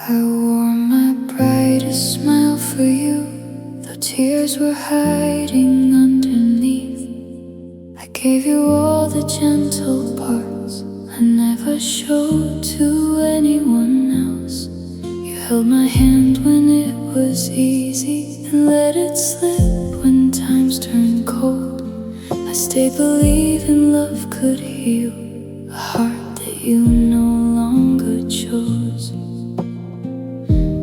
I wore my brightest smile for you, though tears were hiding underneath. I gave you all the gentle parts I never showed to anyone else. You held my hand when it was easy and let it slip when times turned cold. I stayed believing love could heal a heart that you no longer chose.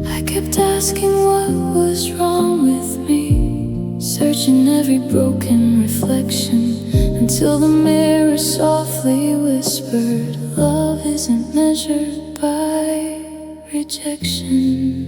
I kept asking what was wrong with me, searching every broken reflection, until the mirror softly whispered, love isn't measured by rejection.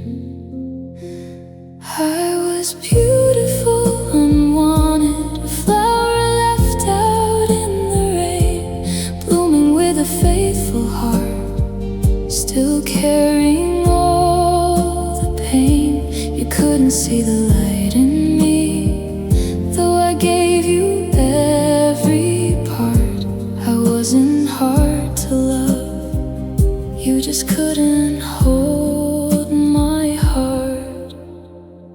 I was beautiful, unwanted, a flower left out in the rain, blooming with a faithful heart, still carrying all the pain. You couldn't see the light in me, though I gave you every part. I wasn't hard to love, you just couldn't hold my heart.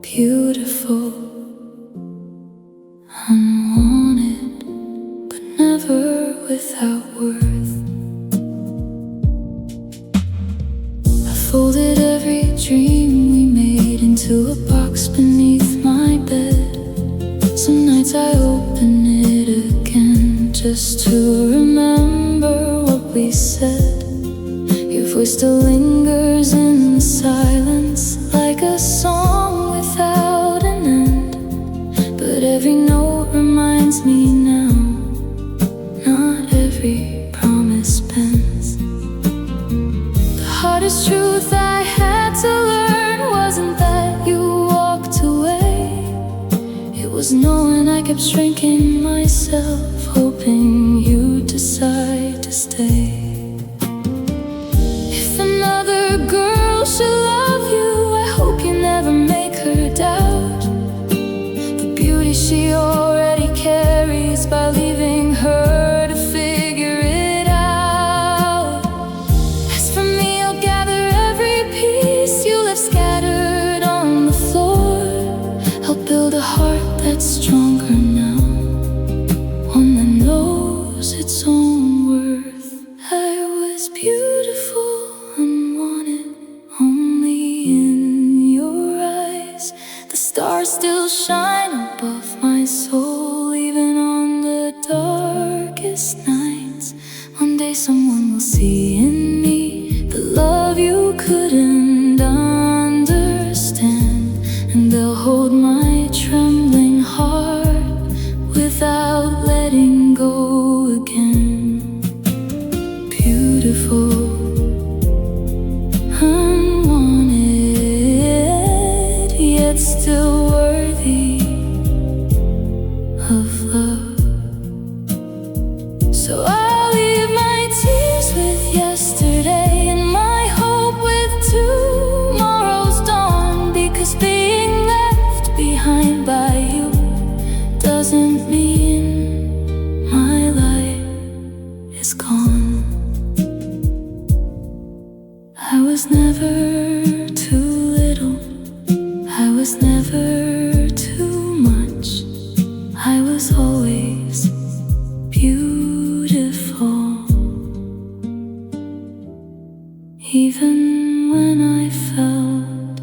Beautiful, unwanted, but never without worth. I folded every dream we made into a box beneath my bed. Some nights I open it again just to remember what we said. Your voice still lingers in the silence, like a song without an end. But every note reminds me now, not every promise bends. The hardest truth I had to learn wasn't that you walked away. It was knowing I kept shrinking myself, hoping you'd decide to stay. If another girl should love you, I hope you never make her doubt the beauty she already carries, by leaving her to figure it out. As for me, I'll gather every piece you left scattered on the floor. I'll build a heart that's stronger now, one that knows its own worth. I was beautiful, unwanted, only in your eyes. The stars still shine above my soul, even on the darkest nights. One day someone will see in me the love you couldn't understand, and they'll hold my trembling heart without letting go again. Beautiful, unwanted, yet still worthy of love. So I'll leave my tears with yesterday, and my hope with tomorrow's dawn, because being left behind by you doesn't mean my light is gone. I was never too little, I was never too much. I was always beautiful, even when I felt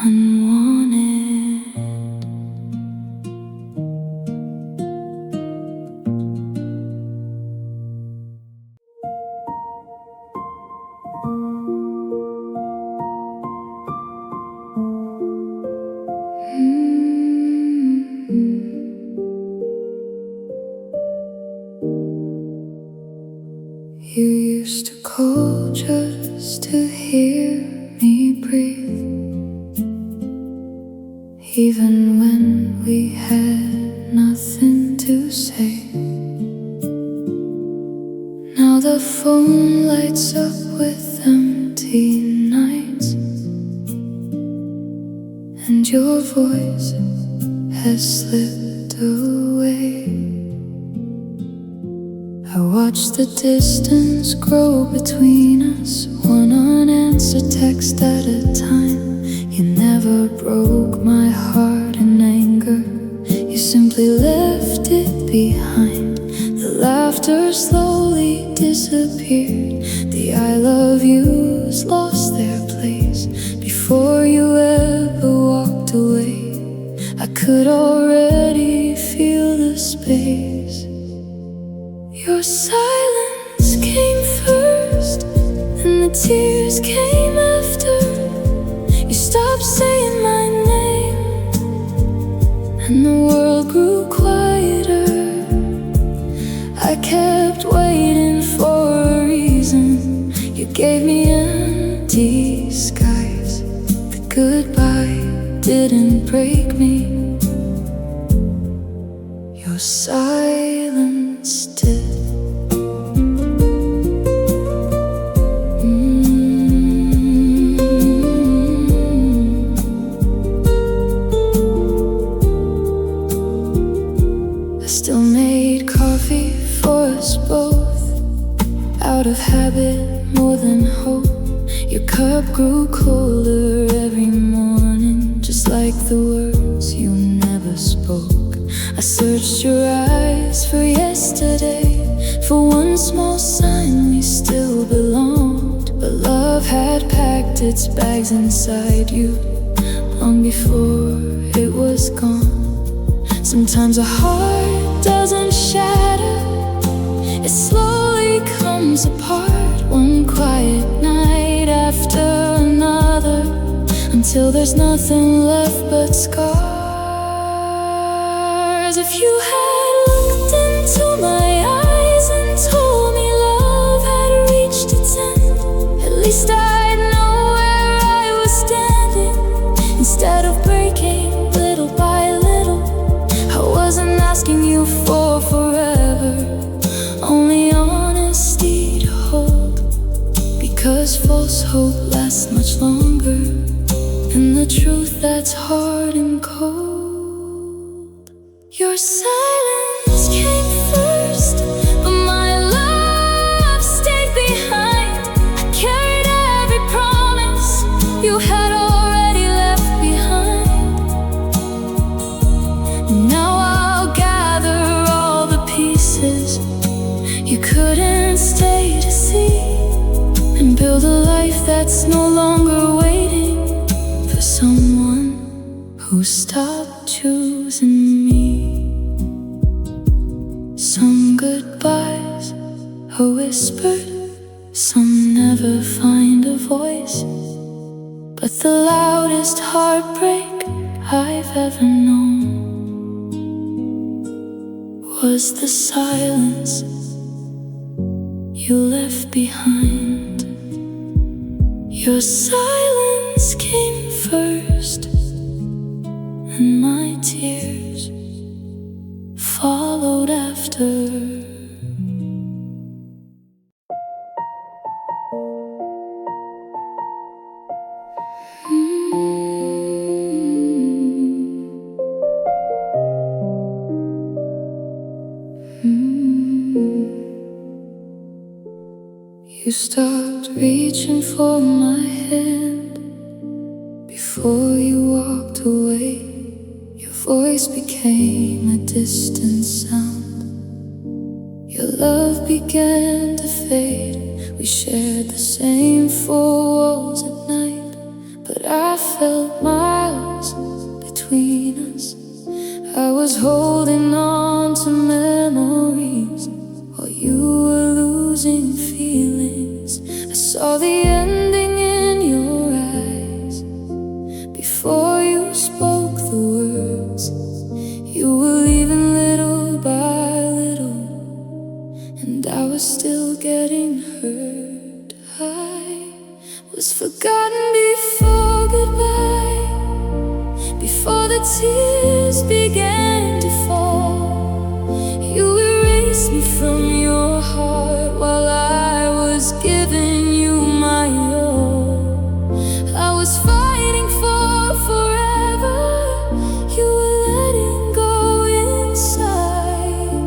unwanted. You used to call just to hear me breathe, even when we had nothing to say. Now the phone lights up with empty nights, and your voice has slipped away. I watch the distance grow between us, one unanswered a text at a time. You never broke my heart in anger. You simply left it behind. The laughter slowly disappeared. The I love yous lost their place. Before you ever walked away, I could already feel the space. Your silence came first, and the tears came after. You stopped saying my name, and the world grew quieter. I kept waiting for a reason. You gave me empty skies. The goodbye didn't break me. Your silence did. I still made coffee for us both, out of habit more than hope. Your cup grew colder every morning, just like the words you never spoke. I searched your eyes for yesterday, for one small sign we still belonged. But love had packed its bags inside you long before it was gone. Sometimes a heart doesn't shatter, it slowly comes apart, one quiet night after another, until there's nothing left but scars. If you had looked into my eyes and told me love had reached its end, at least I'd know where I was standing. Instead of breaking little by little, I wasn't asking you for forever, only honesty to hold. Because false hope lasts much longer than the truth that's hard and cold. Your silence came first, but my love stayed behind. I carried every promise you had already left behind. Now I'll gather all the pieces you couldn't stay to see, and build a life that's no longer waiting for someone who stopped choosing me. Some goodbyes are whispered, some never find a voice. But the loudest heartbreak I've ever known was the silence you left behind. Your silence came first, and my tears followed after. You stopped reaching for my hand before you walked away. Your voice became a distant sound. Your love began to fade. We shared the same four walls at night, but I felt miles between us. I was holding on to memories while you were losing feelings. I saw the ending in your eyes before you spoke the words. You were leaving little by little, and I was still getting hurt. I was forgotten before goodbye, before the tears began to fall. You erased me from your heart while I was giving you my all. I was fighting for forever, you were letting go inside.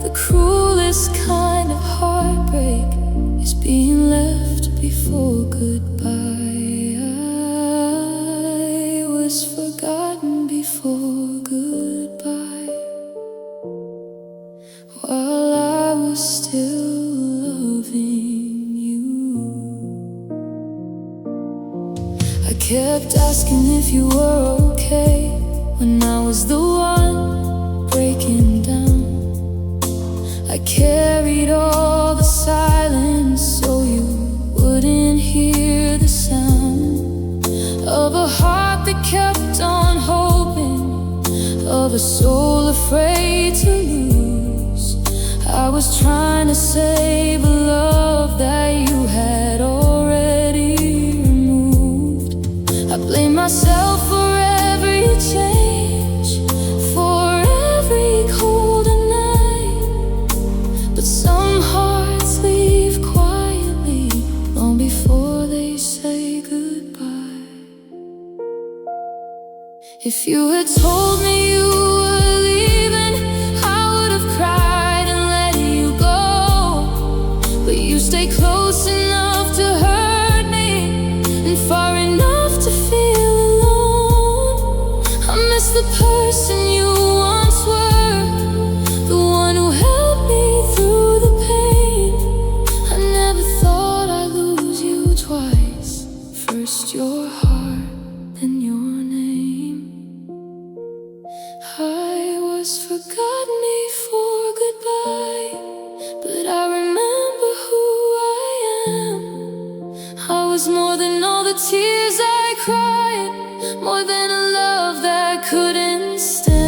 The cruelest kind of heartbreak is being left before goodbye. I kept asking if you were okay when I was the one breaking down. I carried all the silence so you wouldn't hear the sound of a heart that kept on hoping, of a soul afraid to lose. I was trying to save a love that you had already removed. I blame myself for every change, for every colder night. But some hearts leave quietly long before they say goodbye. If you had told me you were leaving, I would have cried and let you go. But you stay close enough to hurt me and far enough to feel alone. I miss the person you once were, the one who helped me through the pain. I never thought I'd lose you twice, first your heart, then your name. I was forgotten before goodbye, but I remember who I am. I was more than all the tears I cried, more than a love that couldn't stand.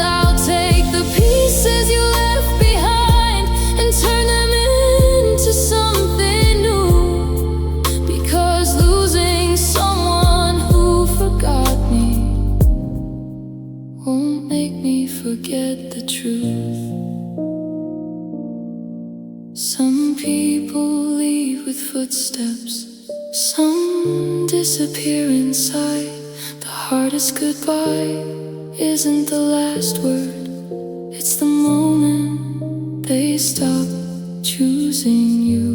I'll take the pieces you left behind and turn them into something new, because losing someone who forgot me won't make me forget the truth. Some people leave with footsteps, some disappear inside. The hardest goodbye isn't the last word, it's the moment they stop choosing you.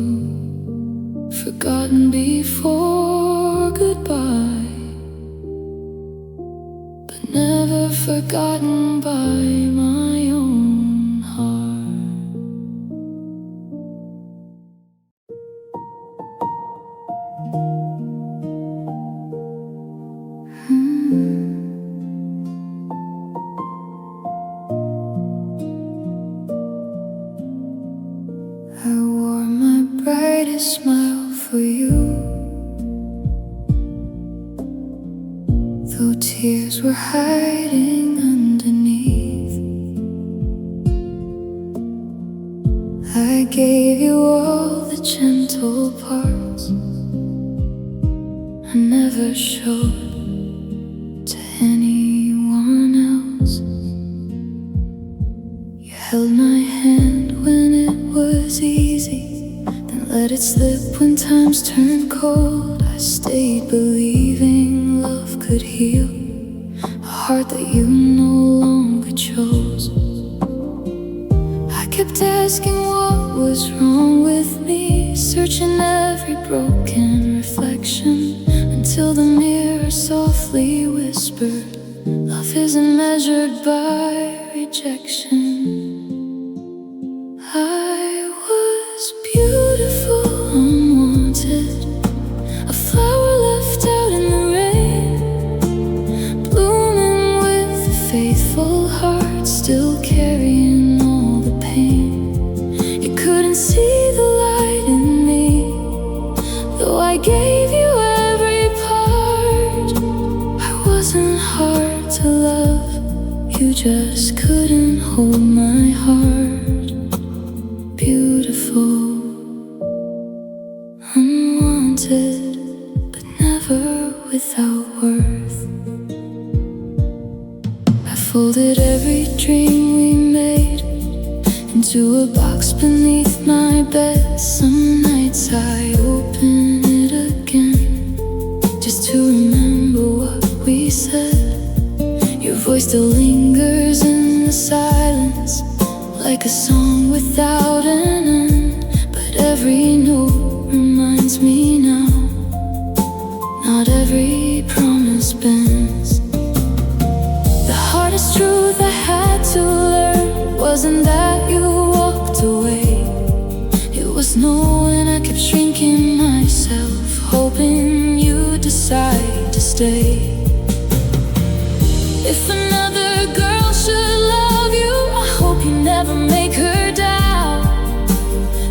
Forgotten before goodbye, but never forgotten by my own heart. I wore my brightest smile for you, though tears were hiding underneath. I gave you all the gentle parts I never showed to anyone else. You held my hand when it was easy, then let it slip when times turned cold. I stayed believing love could heal a heart that you no longer chose. I kept asking what was wrong with me, searching every broken reflection, until the mirror softly whispered, love isn't measured by rejection. I was beautiful, unwanted, a flower left out in the rain, blooming with a faithful heart, still carrying all the pain. You couldn't see the light in me, though I gave you every part. I wasn't hard to love, you just couldn't hold my heart. Beautiful, unwanted, but never without worth. I folded every dream we made into a box beneath my bed. Some nights I open it again, just to remember what we said. Your voice still lingers in the silence, like a song without an end. But every note reminds me now, not every promise bends. The hardest truth I had to learn wasn't that you walked away, it was knowing I kept shrinking stay. If another girl should love you, I hope you never make her doubt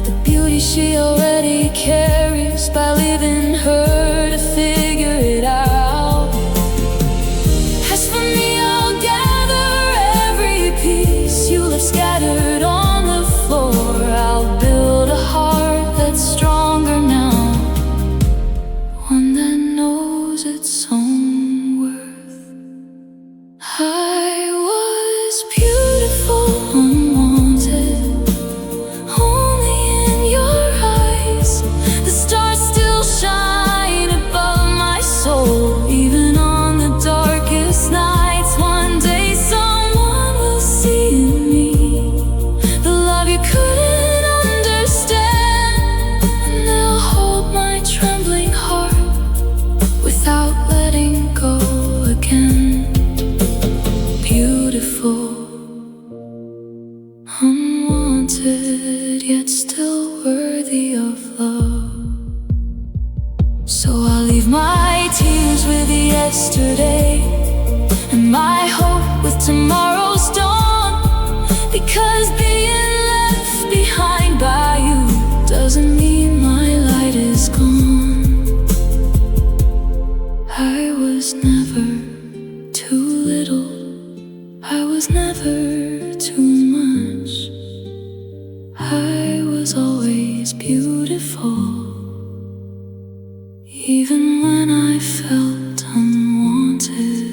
the beauty she already carries by leaving her to figure it out. As for me, I'll gather every piece you left scattered on the floor. I'll build a heart that's stronger now, one that knows its own worth. I was beautiful, unwanted, only in your eyes. The stars still shine above my soul, even on the darkest nights. One day someone will see in me the love you couldn't understand, and they'll hold my trembling heart without letting go again. Beautiful, unwanted, yet still worthy of love. So I'll leave my tears with yesterday and my hope with tomorrow's dawn, because being left behind by you doesn't mean my light is gone. I was never too little, I was never too much. I was always beautiful, even when I felt unwanted.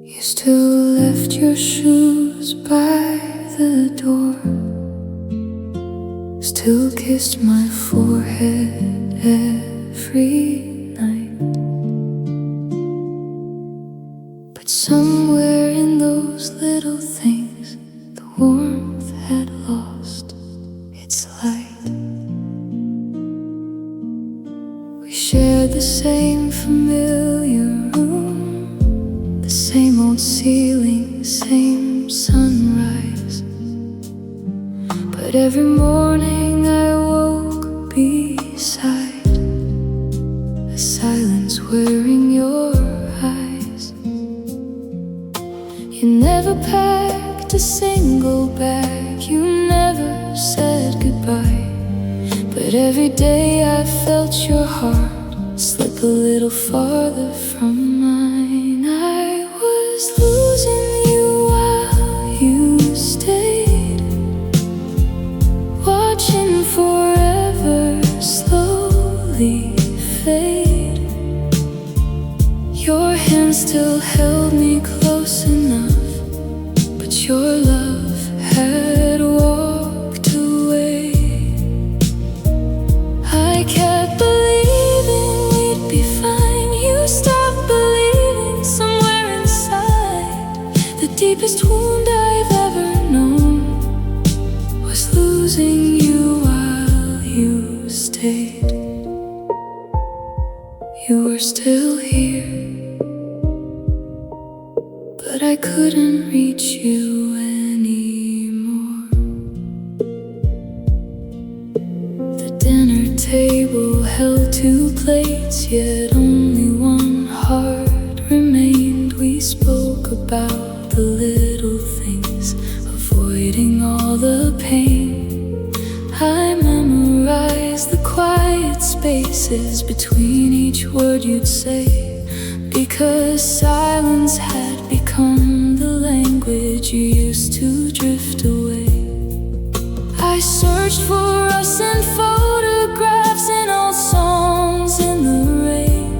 You still left your shoes by the door, still kissed my forehead every night. But somewhere in those little things, the warmth had lost its light. We shared the same familiar room, the same old ceiling, same sunrise. But every morning I woke beside a silence wearing your eyes. You never packed a single bag, you never said goodbye. But every day I felt your heart slip a little farther from mine. I was losing you while you stayed, watching forever slowly fade. Your hand still held me close enough, but your love had walked away. I kept believing we'd be fine. You stopped believing somewhere inside. The deepest wound I've ever known was losing you while you stayed. You were still here, but I couldn't reach you anymore. The dinner table held 2 plates, yet only one heart remained. We spoke about the little things, avoiding all the pain. I memorized the quiet spaces between each word you'd say, because silence had become the language you used to drift away. I searched for us in photographs and old songs in the rain,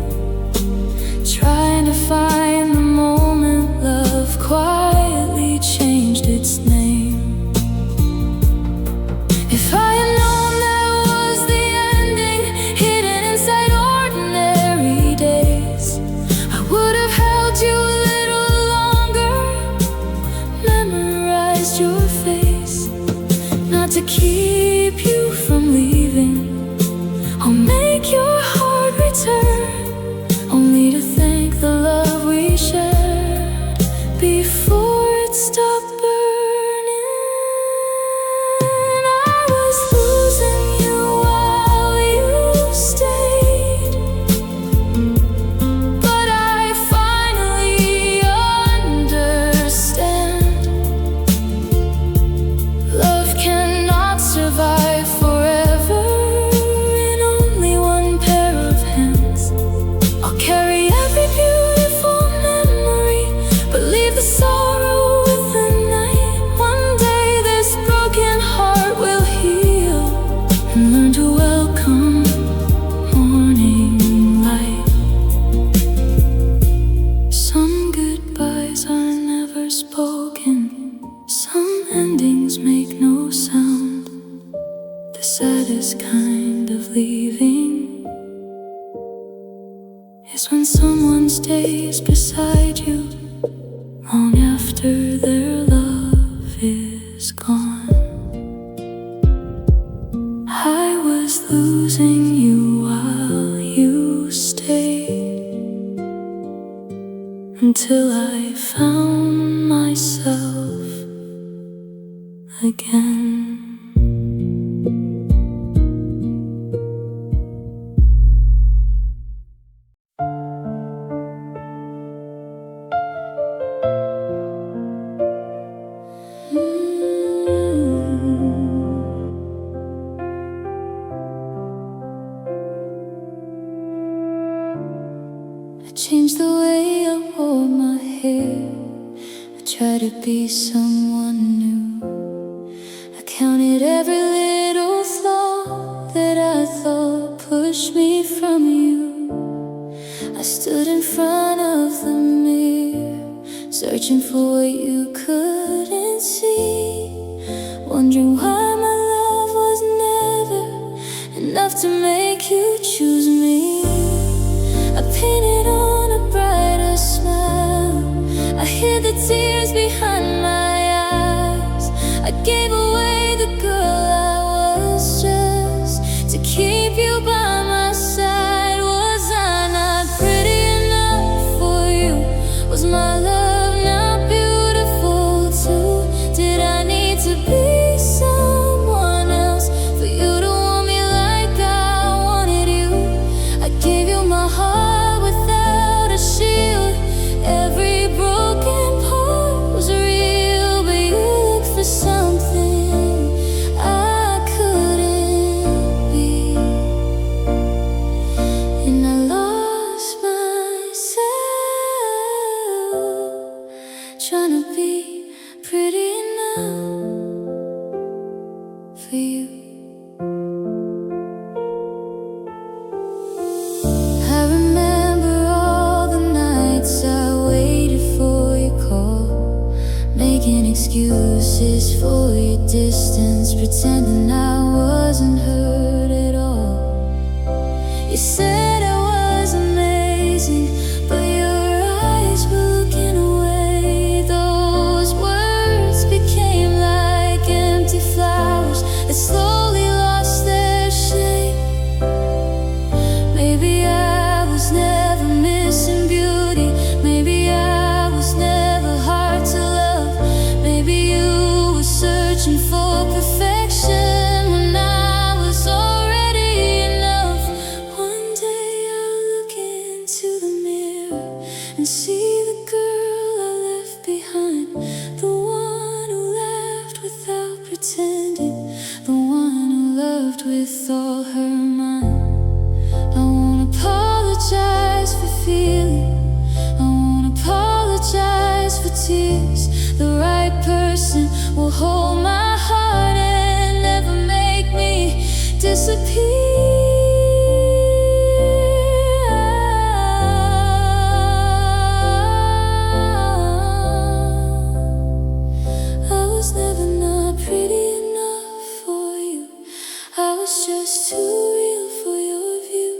trying to find the moment love quietly changed its name. If I had known that was the ending, hidden inside ordinary days, I would have held you a little longer, memorized your face, not to keep you from leaving. I'll make your heart return, only to thank the love we shared before it stopped burning. I was losing you while you stayed, but I finally understand. Love cannot survive forever in only one pair of hands. I'll carry every beautiful memory, but leave the sorrow with the night. One day this broken heart will heal and learn to welcome morning light. Some goodbyes are never spoken, some endings make no sound. The saddest kind of leaving is when someone stays beside you long after their love is gone. I was losing you while you stayed, until I found myself again. I changed the way I wore my hair. I tried to be someone new. I counted every little flaw that I thought pushed me from you. I stood in front of the mirror, searching for what you couldn't see, wondering why my love was never enough to make you choose me. I painted on a brighter smile, I hid the tears behind my eyes. I gave away the girl I was just to keep you by my side. Was I not pretty enough for you? Was my love not beautiful too? Did I need to be someone else for you to want me like I wanted you? I gave you my heart without a shield. Every broken part was real, but you looked for something I couldn't be, and I lost myself trying to be pretty enough for you. I remember all the nights I waited for your call, making excuses for your distance, pretending I wasn't hurt at all. You said I was amazing, but your eyes were looking away. Those words became like empty flowers that slowly lost their shape. Maybe I was never missing beauty, maybe I was never hard to love. Maybe you were searching for perfection when I was already enough. One day I'll look into the mirror and see the girl I left behind, the one who laughed without pretending, the one who loved with all her mind. I won't apologize for feeling, I won't apologize for tears. The right person will hold my heart and never make me disappear. I was never not pretty enough for you. I was just too real for your view.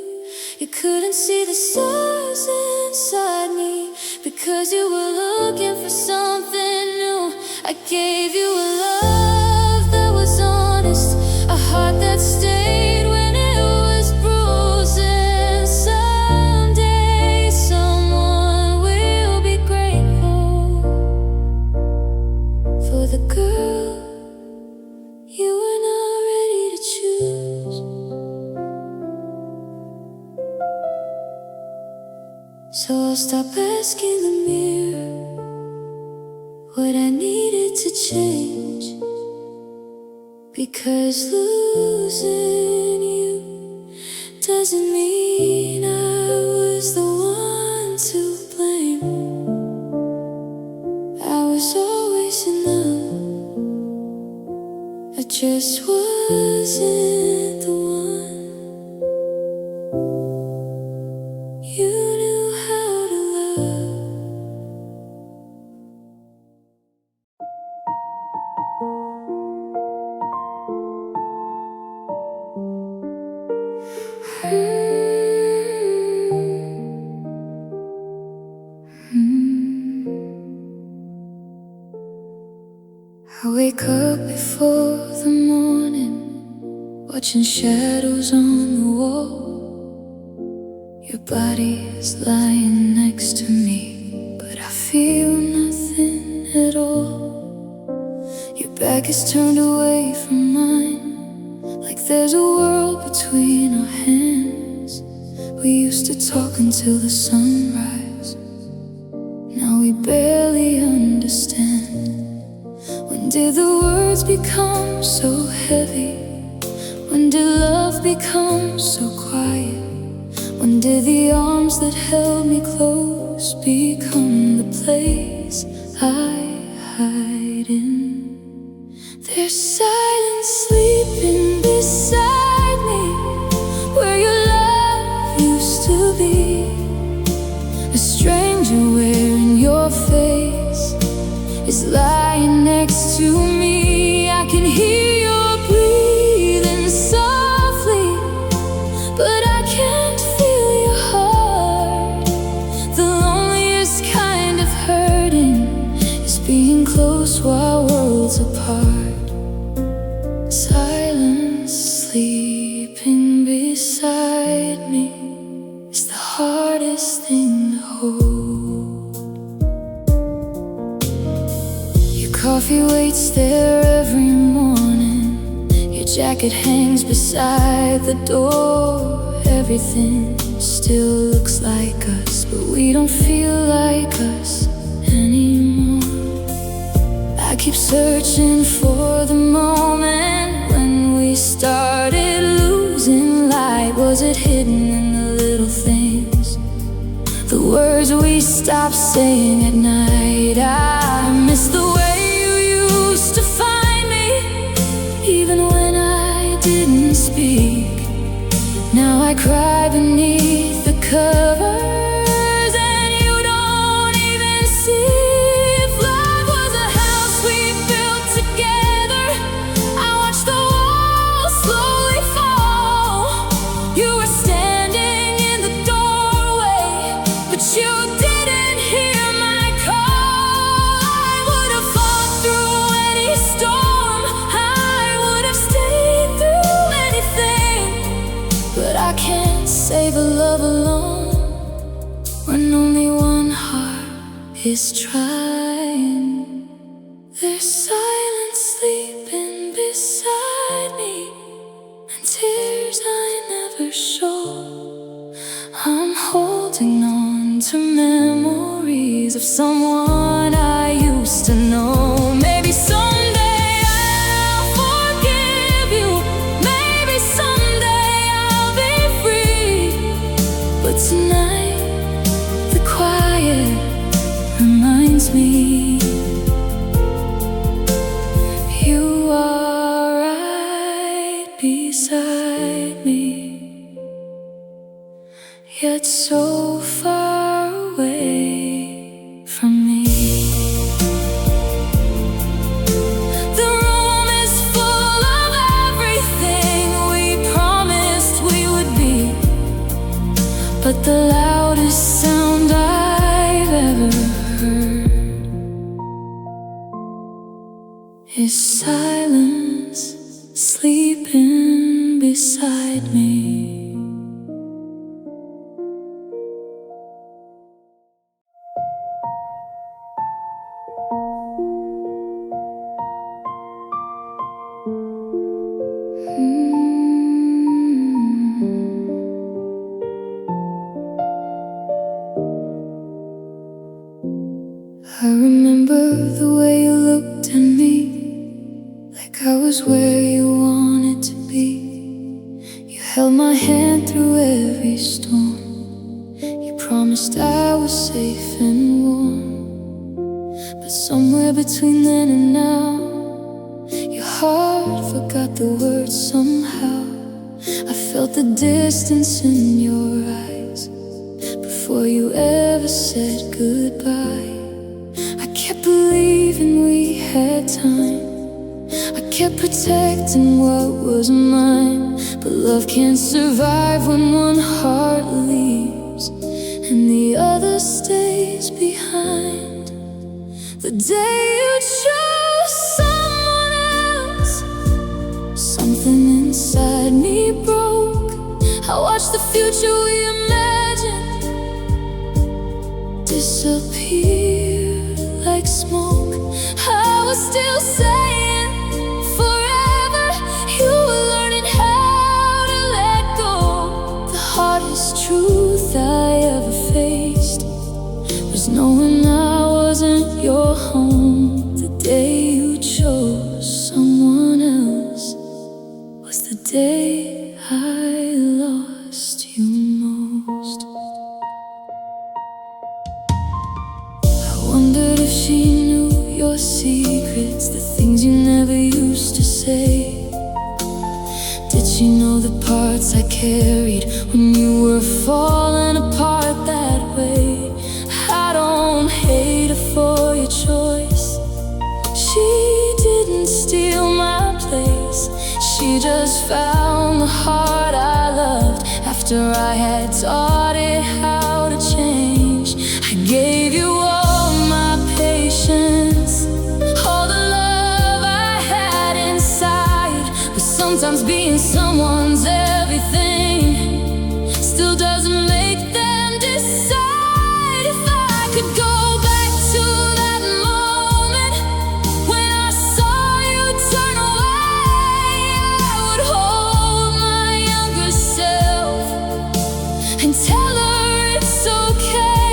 You couldn't see the stars inside me because you were looking for something new. I gave you a love that was honest, I'll stop asking the mirror what I needed to change, because losing you doesn't mean I was the one to blame. I was always enough, I just wasn't the one. You knew how to love. I wake up before the morning, watching shadows on the wall. Your body is lying next to me, but I feel nothing at all. Your back is turned away from mine, like there's a world between our hands. We used to talk until the sunrise, now we barely understand. When did the words become so heavy? When did love become so quiet? When did the arms that held me close become the place I hide in? There's silence sleeping beside me, where your love used to be. A stranger wearing your face is lying next to me. I can hear your breathing softly, but I can't feel your heart. The loneliest kind of hurting is being close while worlds apart. Silence sleeping beside me is the hardest thing to hold. Your coffee waits there every morning, your jacket hangs beside the door. Everything still looks like us, but we don't feel like us anymore. I keep searching for the moment when we started losing light. Was it hidden in the little things, the words we stopped saying at night? I miss the way you used to find me, even when I didn't speak. Now I cry beneath the covers, and you don't even see. If love was a house we built together, I watched the walls slowly fall. You were standing in the doorway, but you didn't hear my call. I would have fought through any storm, I would have stayed through anything, but I can't save a love alone when only one heart is trying. There's silence sleeping beside me, and tears I never show. I'm holding on to memories of someone I used to know. Maybe someday I'll forgive you, maybe someday I'll be free, but tonight the quiet reminds me you are right beside me, yet so far away from me. The room is full of everything we promised we would be, but the loudest sound I've ever heard is silence sleeping beside me. I was where you wanted to be. You held my hand through every storm. You promised I was safe and warm. But somewhere between then and now, your heart forgot the words somehow. I felt the distance in your eyes before you ever said goodbye. I kept believing we had time. I kept protecting what was mine. But love can't survive when one heart leaves and the other stays behind. The day you chose someone else, something inside me broke. I watched the future we imagined disappear like smoke. I was still saying forever. You were learning how to let go. The hardest truth I ever faced was knowing I wasn't your home. The day you chose someone else was the day I lost you most. I wondered if she knew your secrets, the things you never used to say. Did she know the parts I carried when you were falling apart that way? I don't hate her for your choice. She didn't steal my place. She just found the heart I loved after I had taught it how to change. I gave you all my patience, all the love I had inside. But sometimes being someone's everything still doesn't make them decide. If I could go back to that moment when I saw you turn away, I would hold my younger self and tell her it's okay.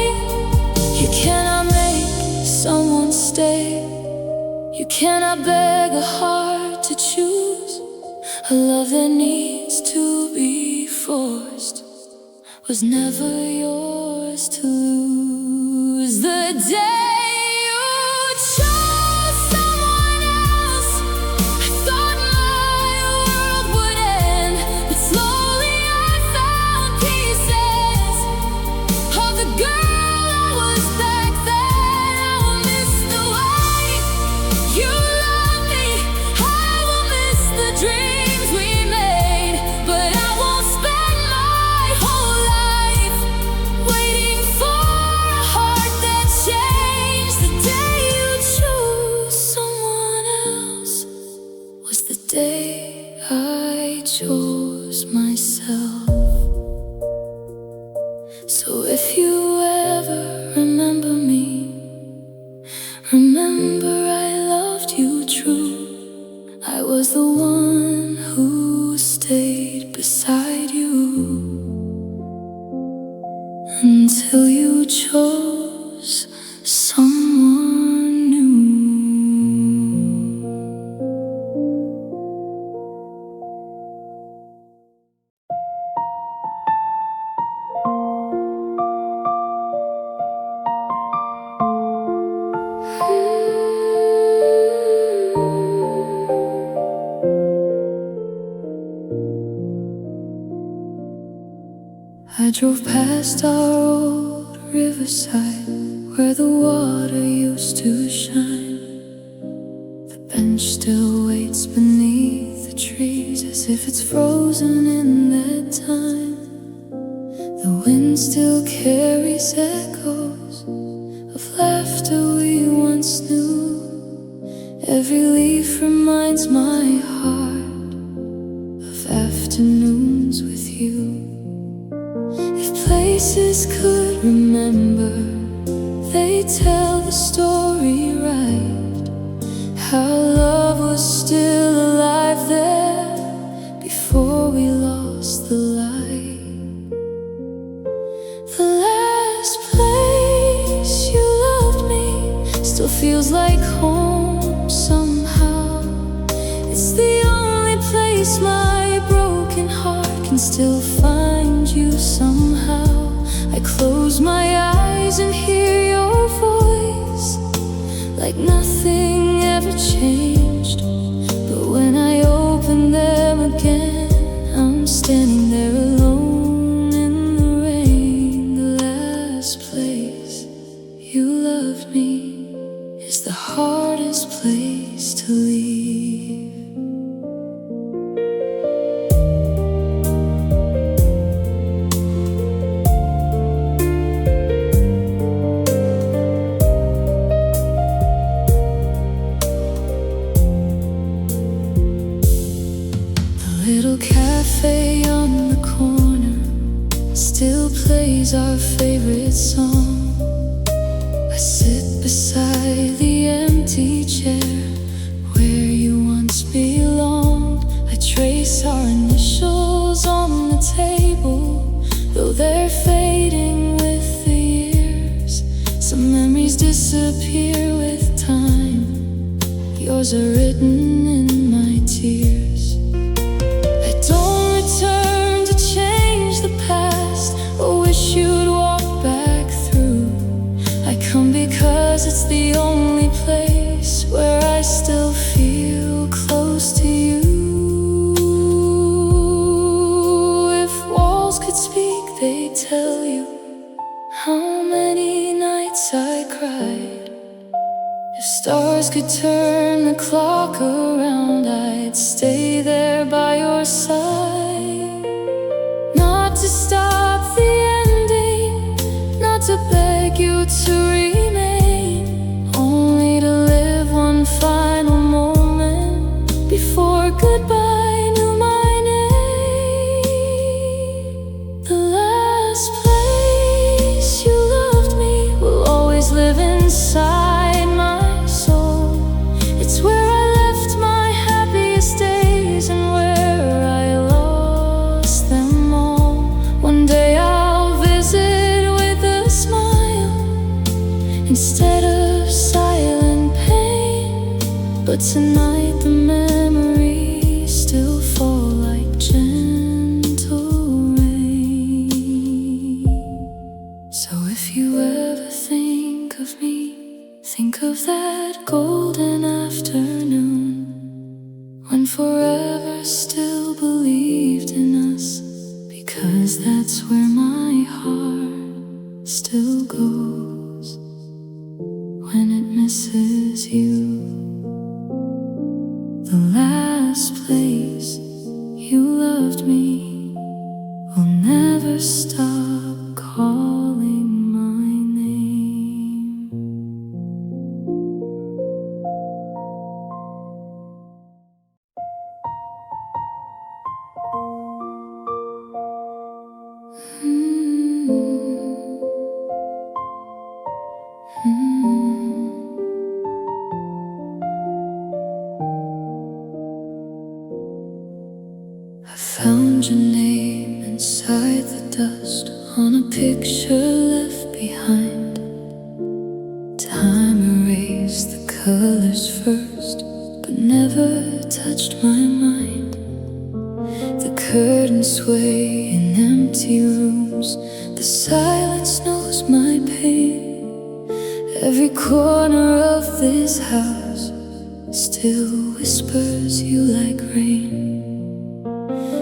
You cannot make someone stay. You cannot beg a heart to choose. A love that needs to be forced was never yours to lose. The day you chose someone else, I thought my world would end. But slowly I found pieces of the girl I was back then. I will miss the way you loved me. I will miss the dreams we made. But I won't spend my whole life waiting for a heart that changed. The day you chose someone else was the day I chose myself. So if you ever remember me, remember I loved you true. I was the one who stayed beside you until you chose someone new. I drove past our old riverside where the water used to shine. The bench still waits beneath the trees as if it's frozen in that time. The wind still carries echoes of laughter we once knew. Every leaf reminds my heart of afternoons with you. If places could remember, they tell the story right. How love was still alive there before we lost the light. The last place you loved me still feels like home somehow. It's can still find you somehow. I close my eyes and hear your voice, like nothing ever changed. But when I open them again, I'm standing there alone in the rain. The last place you loved me is the hardest place to leave. Little cafe on the corner still plays our favorite song. I sit beside the empty chair where you once belonged. I trace our initials on the table, though they're fading with the years. Some memories disappear with time. Yours are written in my tears. You'd walk back through. I come because it's the only place where I still feel close to you. If walls could speak, they'd tell you how many nights I cried. If stars could turn the clock around, I'd stay there by your side. Not to stop the to beg you to remain, only to live one final moment before goodbye knew my name. The last place you loved me will always live inside my soul. It's where I left my happiest days and where I lost them all. One day I'll visit instead of silent pain, but tonight the memories still fall like gentle rain. So if you ever think of me, think of that golden afternoon when forever still believed in us, because that's where my heart still goes when it misses you. The last place you loved me will never stop calling my name. I found your name inside the dust on a picture left behind. Time erased the colors first, but never touched my mind. The curtains sway in empty rooms, the silence knows my pain. Every corner of this house still whispers you like rain.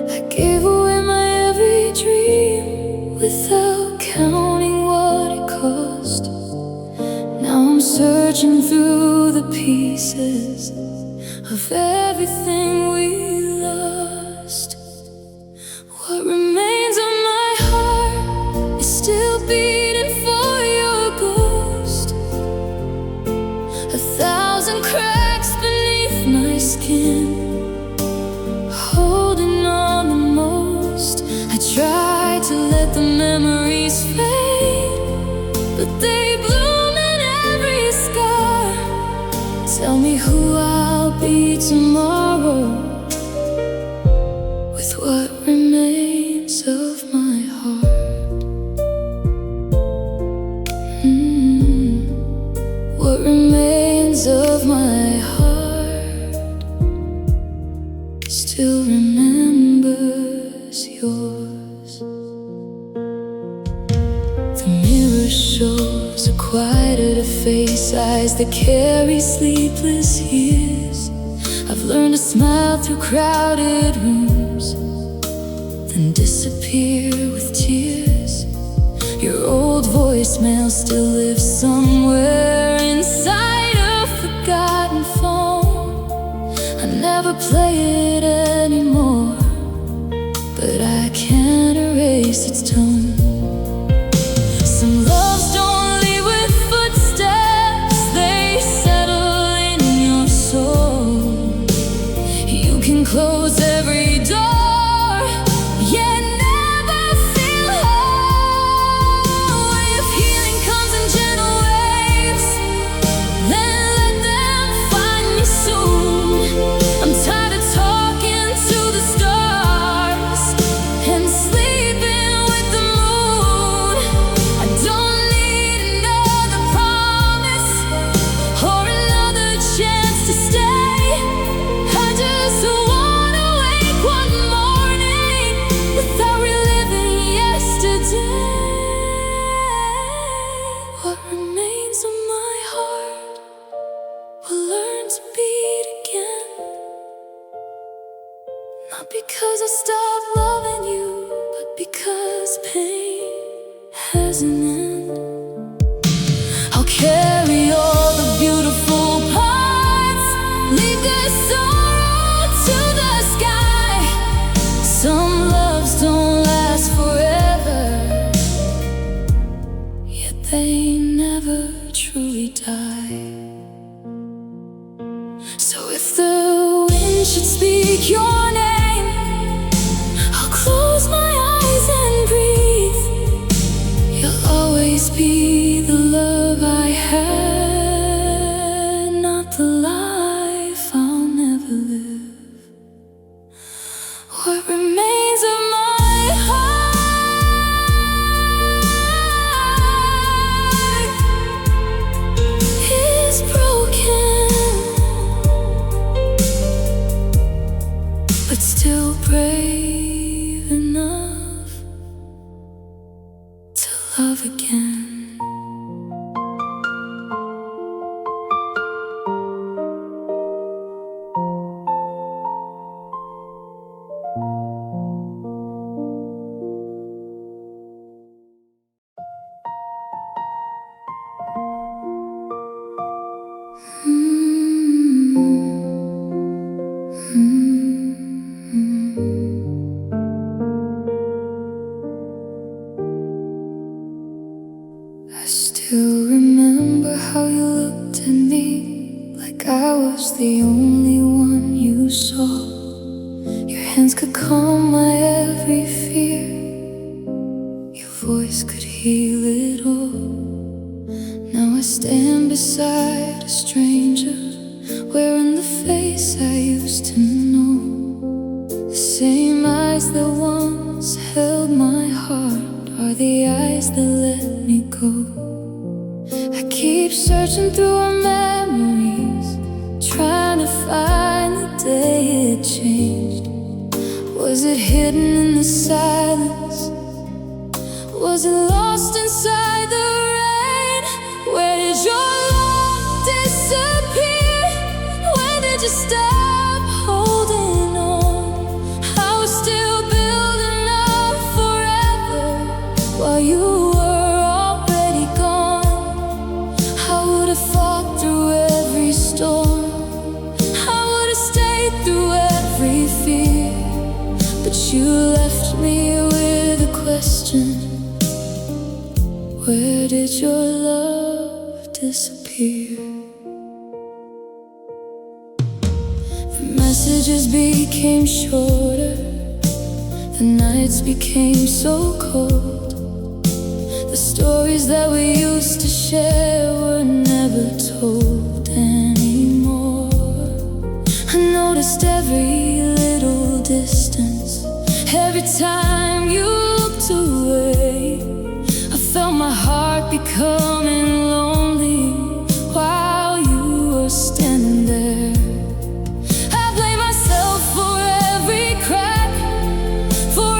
I gave away my every dream without counting what it cost. Now I'm searching through the pieces of everything we lost. What remains of my heart is still beating for your ghost. 1,000 cracks beneath my skin, holding on the most. I try to let the memories fade, but they bloom in every scar. Tell me who I'll be tomorrow, with what remains of my heart. What remains of my heart still remembers was yours. The mirror shows a quieter face, eyes that carry sleepless years. I've learned to smile through crowded rooms, then disappear with tears. Your old voicemail still lives somewhere inside a forgotten phone. I never play it anymore, but I can't erase its tone. Some loves don't leave with footsteps, they settle in your soul. You can close every door, yet never feel whole. If healing comes in gentle waves, then let them find me soon. I'm tired of talking to the stars and sleeping with the moon. I don't need another promise or another chance to stay. I just wanna wake one morning without reliving yesterday. What remains of my heart will learn to beat again. Not because I stopped loving you, but because pain has an end. I'll carry all the beautiful parts, leave the sorrow to the sky. Some loves don't last forever, yet they never truly die. So if the wind should speak your name, I'll close my eyes and breathe. You'll always be the love I had, not the life I'll never live. What remains of my heart is broken, but still brave enough to love again. I still remember how you looked at me like I was the only one you saw. Your hands could calm my every fear, your voice could heal it all. Now I stand beside a stranger, wearing the face I used to know. The same eyes that once held my heart are the eyes that let me go. I keep searching through our memories, trying to find the day it changed. Was it hidden in the silence? Was it lost inside the rain? Where did your love disappear? When did you stop holding on? I was still building up forever while you were already gone. I would have fought through every storm, I would have stayed through every fear, but you left me with a question. Where did your love disappear? The messages became shorter, the nights became so cold. The stories that we used to share were never told anymore. I noticed every little distance, every time you looked away. I felt my heart becoming lonely while you were standing there. I blame myself for every crack, for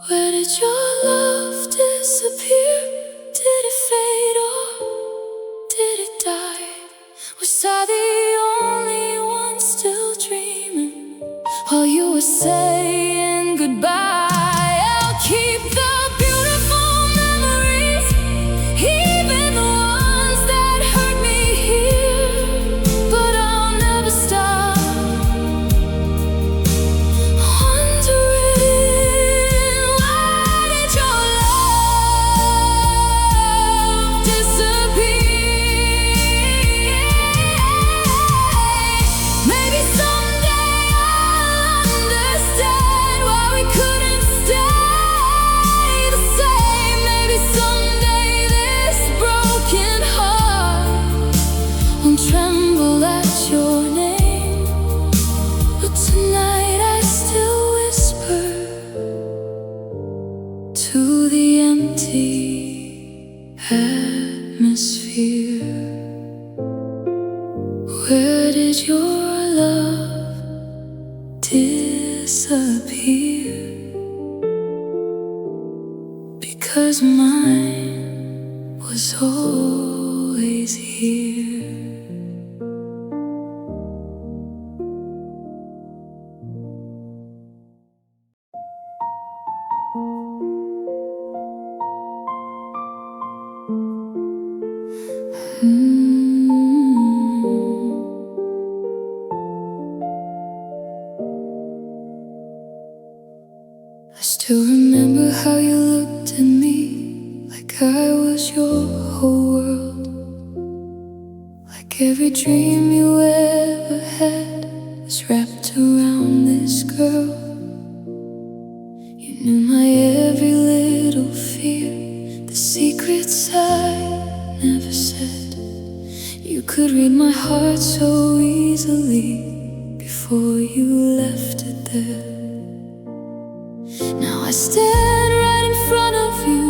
Where did your love disappear? Did it fade or did it die? Was I the only one still dreaming while you were saying goodbye? I'll keep the beautiful memories, even the ones that hurt me here. But I'll never stop wondering, why did your love disappear? Maybe someday I'll understand why we couldn't stay the same. Maybe someday this broken heart won't tremble at your name. But tonight I still whisper to the empty atmosphere. Where did your love disappear? Because mine was always here. I still remember how you looked at me like I was your whole world. Like every dream you ever had was wrapped around this girl. You knew my every little fear, the secrets I never said. You could read my heart so easily before you left it there. Now I stand right in front of you,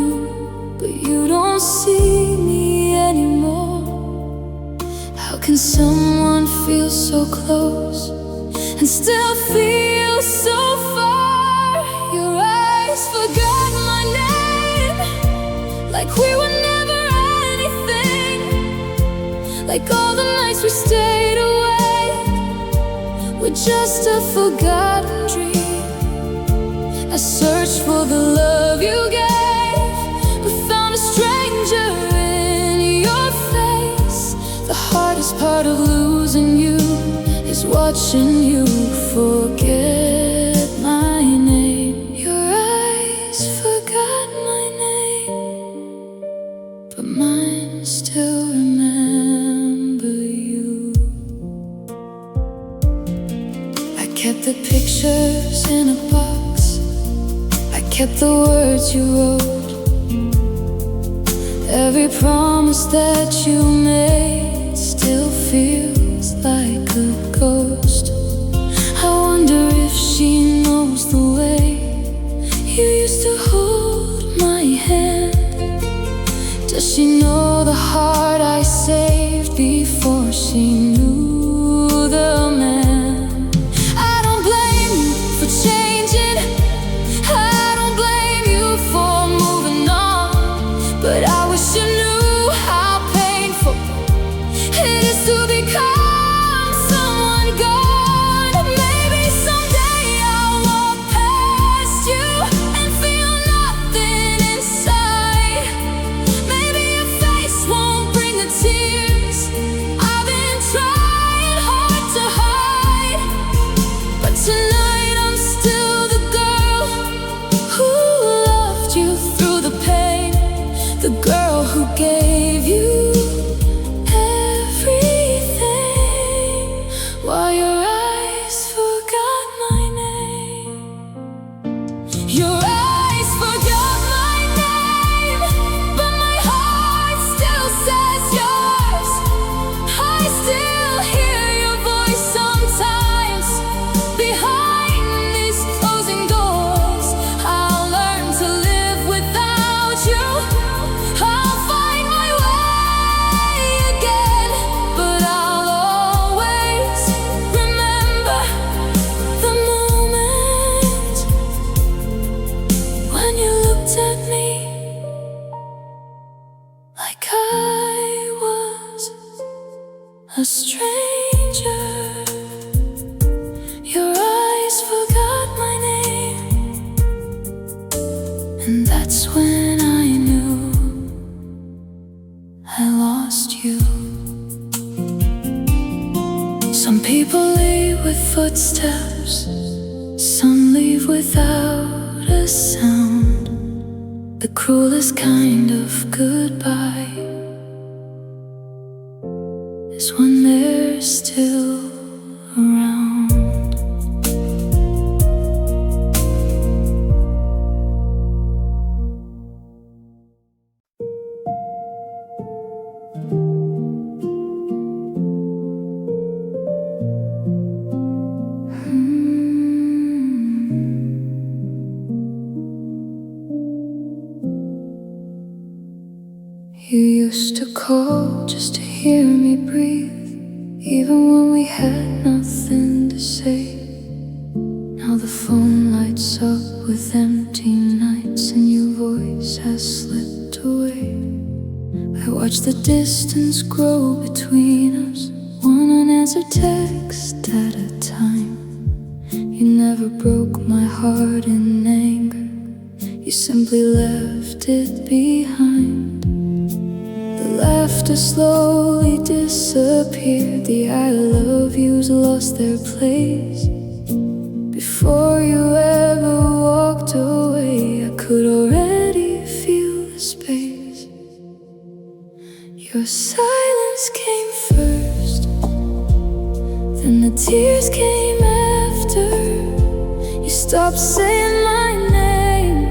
but you don't see me anymore. How can someone feel so close and still feel so far? Your eyes forgot my name, like we were never anything. Like all the nights we stayed awake were just a forgotten dream. I searched for the love you gave, but found a stranger in your face. The hardest part of losing you is watching you forget my name. Your eyes forgot my name, but mine still remember you. I kept the pictures in a box, kept the words you wrote, every promise that you made still feels like a ghost. I wonder if she knows the way you used to hold my hand. Does she know the heart I saved before she knew the man? I don't blame you for changing, but I wish you knew how painful it is to become someone gone. Maybe someday I'll walk past you and feel nothing inside. Maybe your face won't bring the tears I've been trying hard to hide. But tonight I'm still the girl who loved you through the pain, the girl who gave you everything, while your eyes forgot my name. Your eyes forgot my name, but my heart still says yours. I still hear your voice sometimes behind these closing doors. I'll learn to live without you. I'll find my way again, but I'll always remember the moment stranger. Your eyes forgot my name, and that's when I knew I lost you. Some people leave with footsteps, some leave without a sound. The cruelest kind of goodbye is when they're still around. You used to call just to hear me breathe, even when we had nothing to say. Now the phone lights up with empty nights, and your voice has slipped away. I watch the distance grow between us, one unanswered text at a time. You never broke my heart in anger, you simply left it behind. The laughter slowly disappeared, the I love yous lost their place. Before you ever walked away, I could already feel the space. Your silence came first, then the tears came after. You stopped saying my name,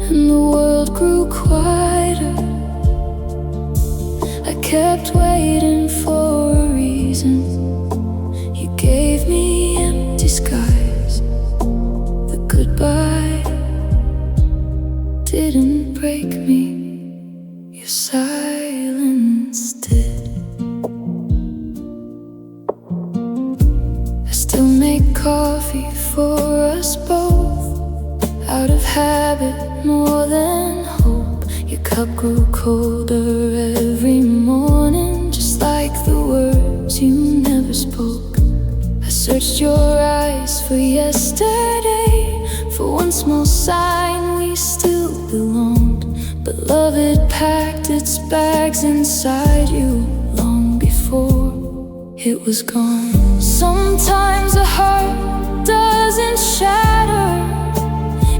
and the world grew quieter. I kept waiting for a reason. You gave me empty skies. The goodbye didn't break me, your silence did. I still make coffee for us both, out of habit more than hope. Your cup grew colder every morning, just like the words you never spoke. I searched your eyes for yesterday, for one small sign we still belonged. But love had packed its bags inside you long before it was gone. Sometimes a heart doesn't shatter,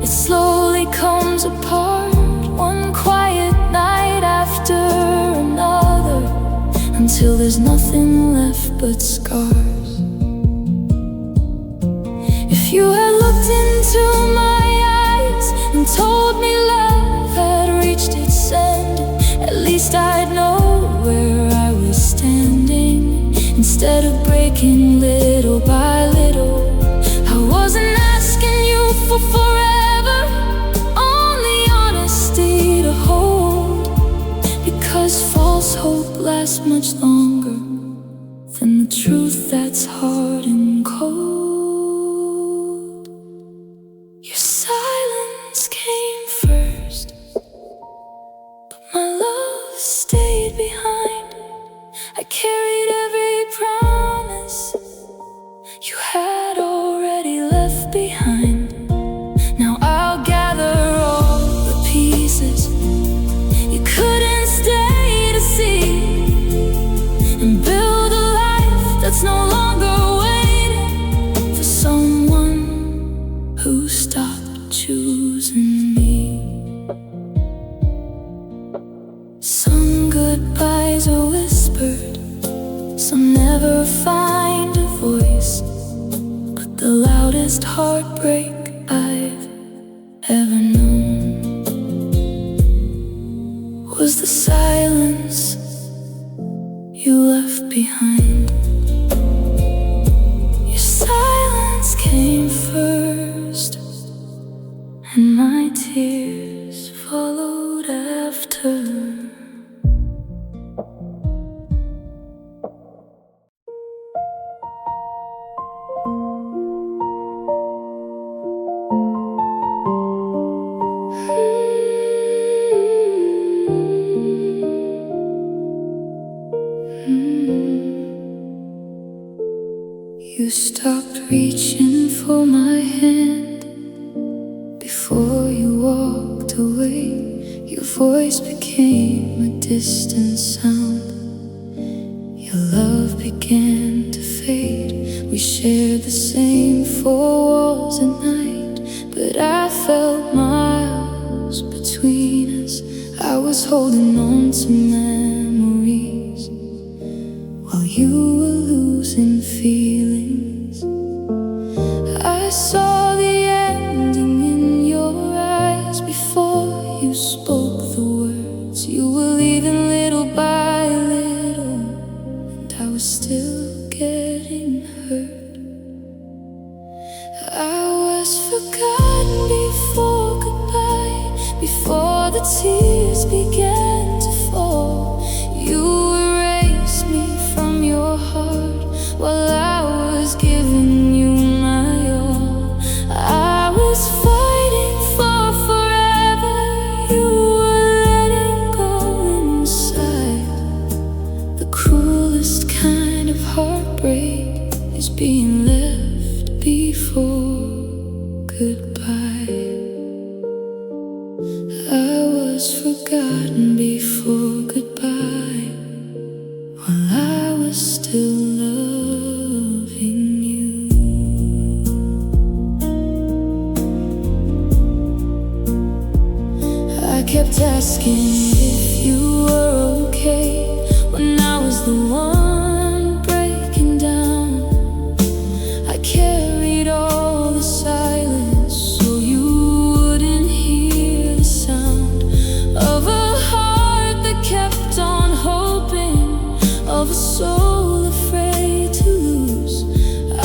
it slowly comes apart, one quiet night after another, until there's nothing left but scars. If you had looked into my eyes and told me love had reached its end, at least I'd know where I was standing. Instead of breaking little by little, I wasn't asking you for forever, only honesty to hold. Because false hope lasts much longer than the truth that's hard and cold. Your silence came first, but my love stayed behind. I carried every promise you had already left behind. Now I'll gather all the pieces you couldn't stay to see, and build a life that's no longer waiting for someone who stopped choosing me. Some goodbyes are whispered, some never find a voice, but the loudest heartbreak I've ever known was the silence you left behind. Your silence came first, and my tears followed after. walked away, your voice became a distant sound. Your love began to fade. We shared the same four walls at night, but I felt miles between us. I was holding on to memories while you were losing feelings. I saw the ending in your eyes before you spoke the words. You were leaving little by little, and I was still getting hurt. I was forgotten before goodbye, before the tears began to fall. You erased me from your heart while I was giving you my all. I was fighting for forever, you were letting go inside. The cruelest kind of heartbreak is being left before goodbye. I was forgotten before goodbye while I was still loving you. I kept asking if you were okay when I was the one breaking down. I carried all the silence so you wouldn't hear the sound of a heart that kept on hoping, of a soul afraid to lose.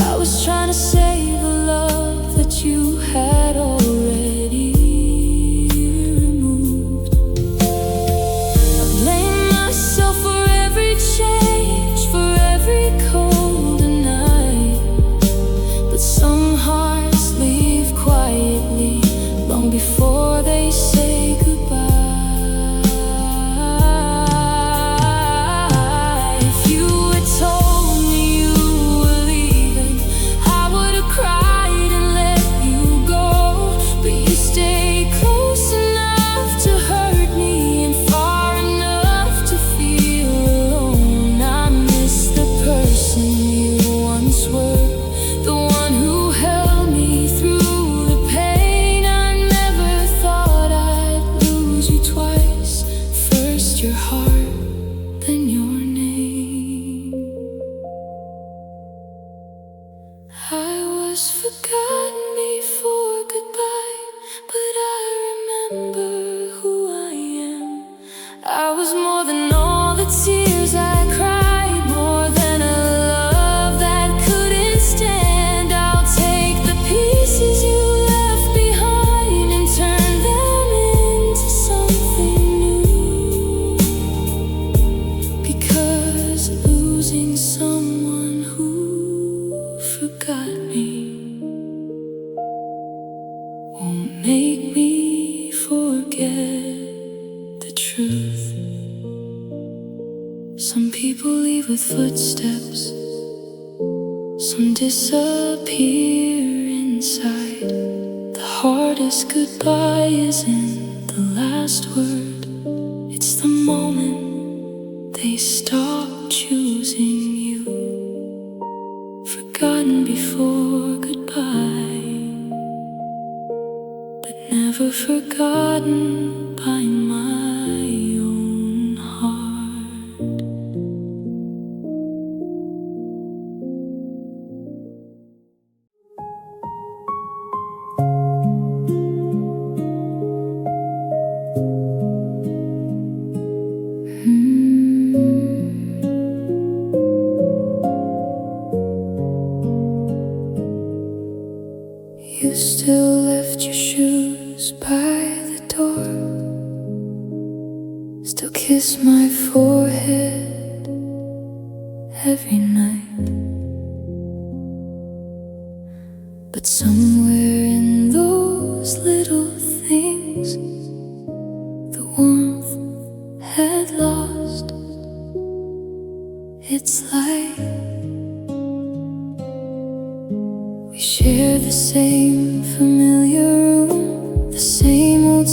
I was trying to save a love that you had already removed. I blame myself for every change, for every cold night. But some hearts leave quietly long before they say goodbye. If you had told me you were leaving, I would have cried and let you go. But you stayed close enough to hurt me and far enough to feel alone. I miss the person you once were, the one who held me through the pain. I never thought I'd lose you twice, first your heart, then your name. I was forgotten before goodbye, but I remember who I am. I was more than all the tears I cried, more than a love that couldn't stand. I'll take the pieces you left behind and turn them into something new. Because losing someone who forgot me won't make me forget the truth. Some people leave with footsteps, some disappear inside. The hardest goodbye isn't the last word, it's the moment they stop choosing you. Forgotten before goodbye, but never forgotten by my own heart. You still left your shoes by the door, still kiss my forehead every night. But somewhere in those little things, the warmth had lost its light. We share the same familiar room, the same old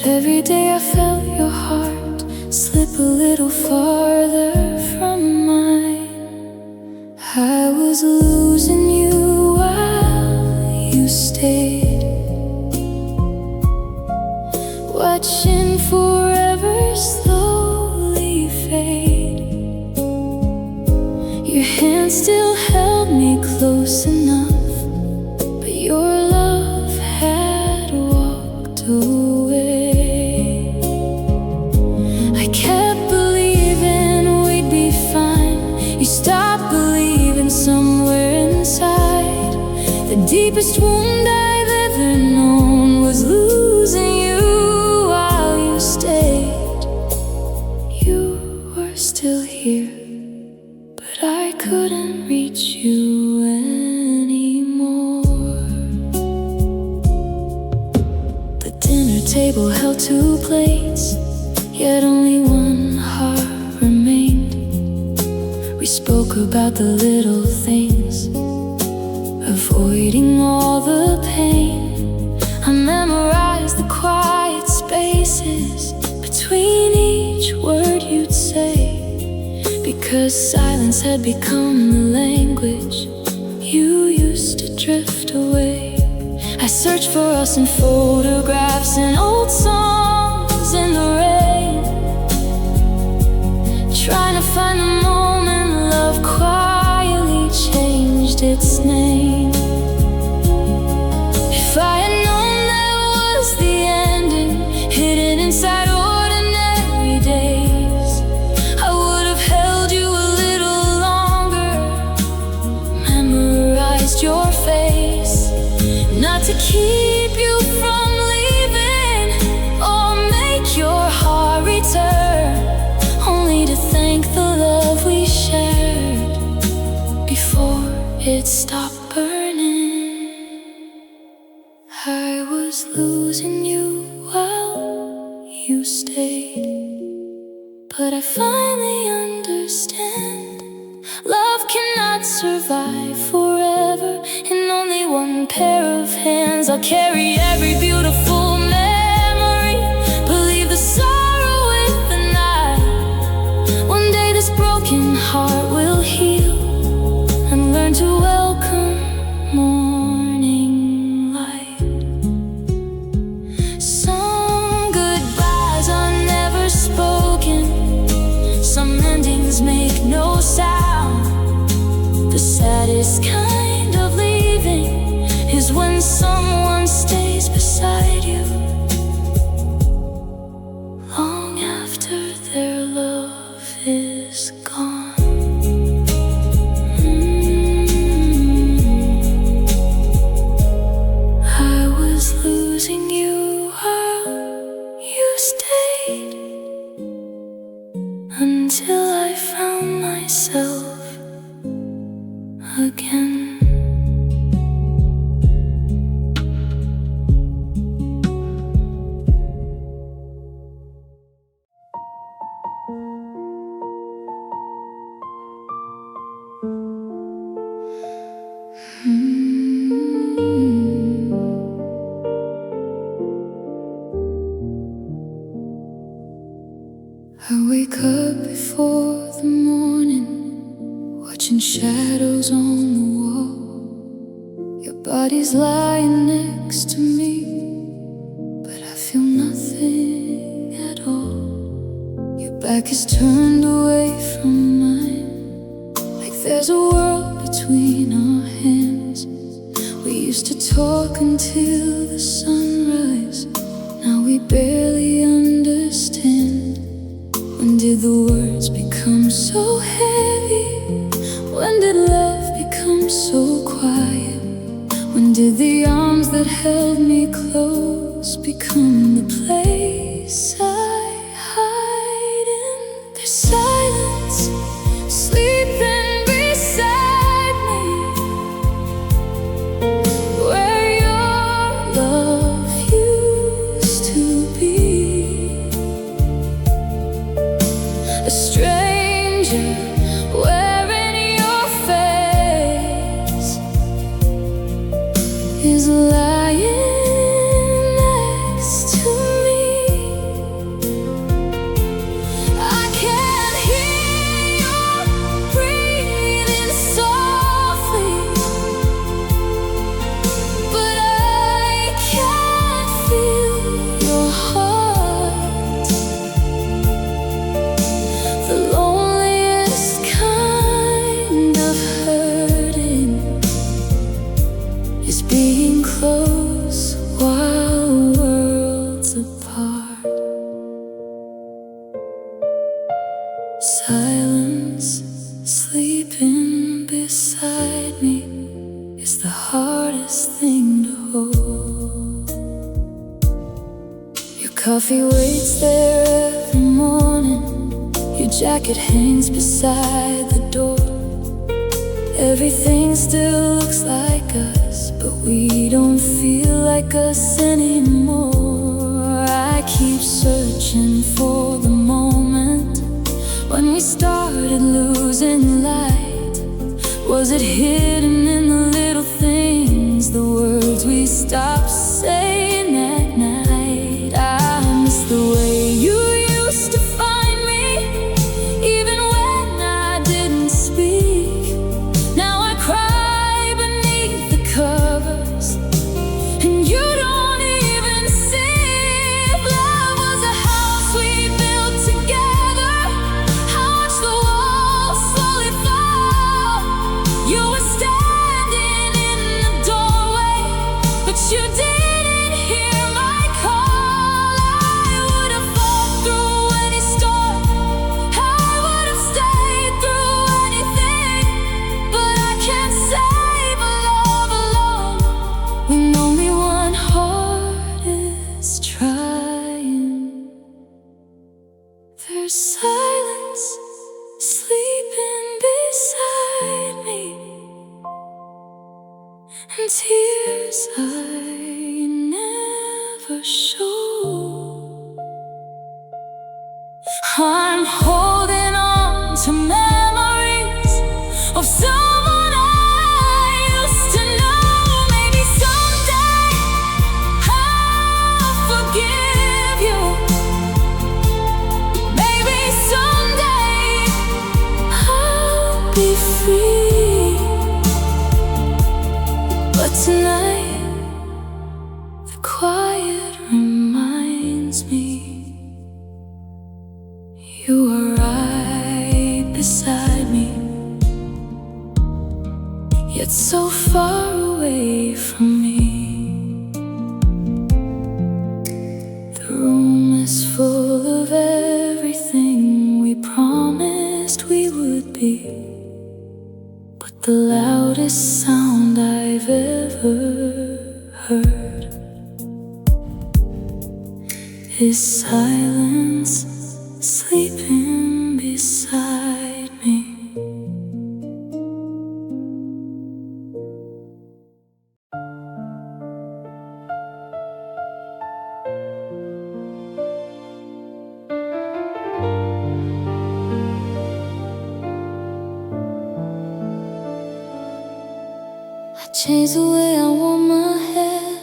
every day I felt your heart slip a little farther from mine. I was losing you while you stayed, watching forever slowly fade. Your hand still held me close enough, but your love had walked away. I kept believing we'd be fine. You stopped believing somewhere inside. The deepest wound I've ever known was losing you while you stayed. You were still here, but I couldn't reach you anymore. The dinner table held 2 plates, yet only one heart remained. We spoke about the little things, avoiding all the pain. I memorized the quiet spaces between each word you'd say, because silence had become the language. You used to drift away. I searched for us in photographs and old songs in the rain, trying to find the moment love quietly changed its name. If I had known that was the ending, hidden inside ordinary days, I would have held you a little longer, memorized your face, not to keep you from leaving or make your heart return, only to thank the love we shared before it stopped burning. I was losing you while you stayed, but I finally understand. Love cannot survive forever in only one pair of hands. I'll carry every beautiful memory, believe the sorrow with the night. One day this broken heart will heal and learn to welcome morning light. Some goodbyes are never spoken, some endings make no sound. The saddest kind of leaving is when someone stays beside you long after their love is gone. I was losing you while you stayed, until I found myself again. I wake up before the morning, watching shadows on the wall. Your body's lying next to me, but I feel nothing at all. Your back is turned away from mine, like there's a world between our hands. We used to talk until the sunrise, now we barely understand. When did the words become so heavy? When did love become so quiet? When did the arms that held me close become the place I hide in? There's silence sleeping beside me, where your love used to be. A stranger wearing your face is lying next to me. coffee waits there every morning. Your jacket hangs beside the door. Everything still looks like us, but we don't feel like us anymore. I keep searching for the moment when we started losing light. Was it hidden in the little things, the words we stopped saying at night? I miss the way you used to find me, even when I didn't speak. Now I cry beneath the covers, and you don't even see. If love was a house we built together, I watched the walls slowly fall. You were standing in the doorway, but you didn't hear my call. I would have fought through any storm, I would have stayed through anything, but I can't save a love alone when only one heart is trying. There's silence sleeping beside me, and tears I never show. I'm holding on to memories of someone I used to know. Maybe someday I'll forgive you. Maybe someday I'll be free. But tonight, the quiet reminds me you were right beside me, yet so far away from me. The room is full of everything we promised we would be, but the loudest sound I've ever heard is silence sleeping beside me. I changed the way I wore my hair.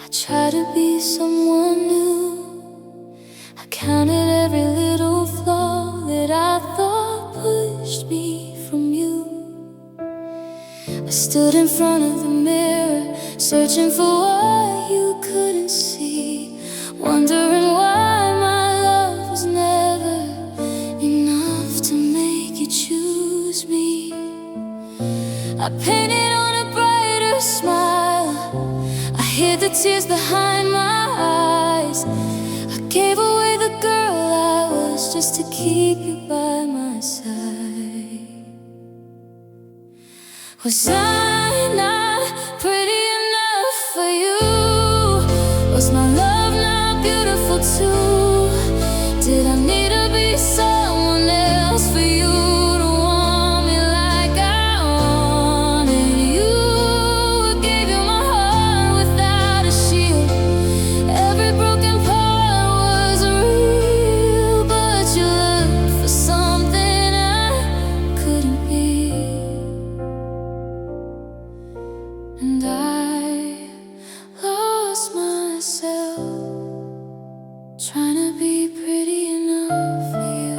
I tried to be someone new. I counted every little flaw that I thought pushed me from you. I stood in front of the mirror, searching for what you couldn't see, wondering why my love was never enough to make you choose me. I painted on a brighter smile, I hid the tears behind my eyes. I gave away the girl I was just to keep you by my side. Was I not pretty enough for you? Was my love not beautiful too? Did I need to be someone else for you to want me like I wanted you? I gave you my heart without a shield. Every broken part was real, but you looked for something I couldn't be. And I lost myself trying to be pretty enough for you.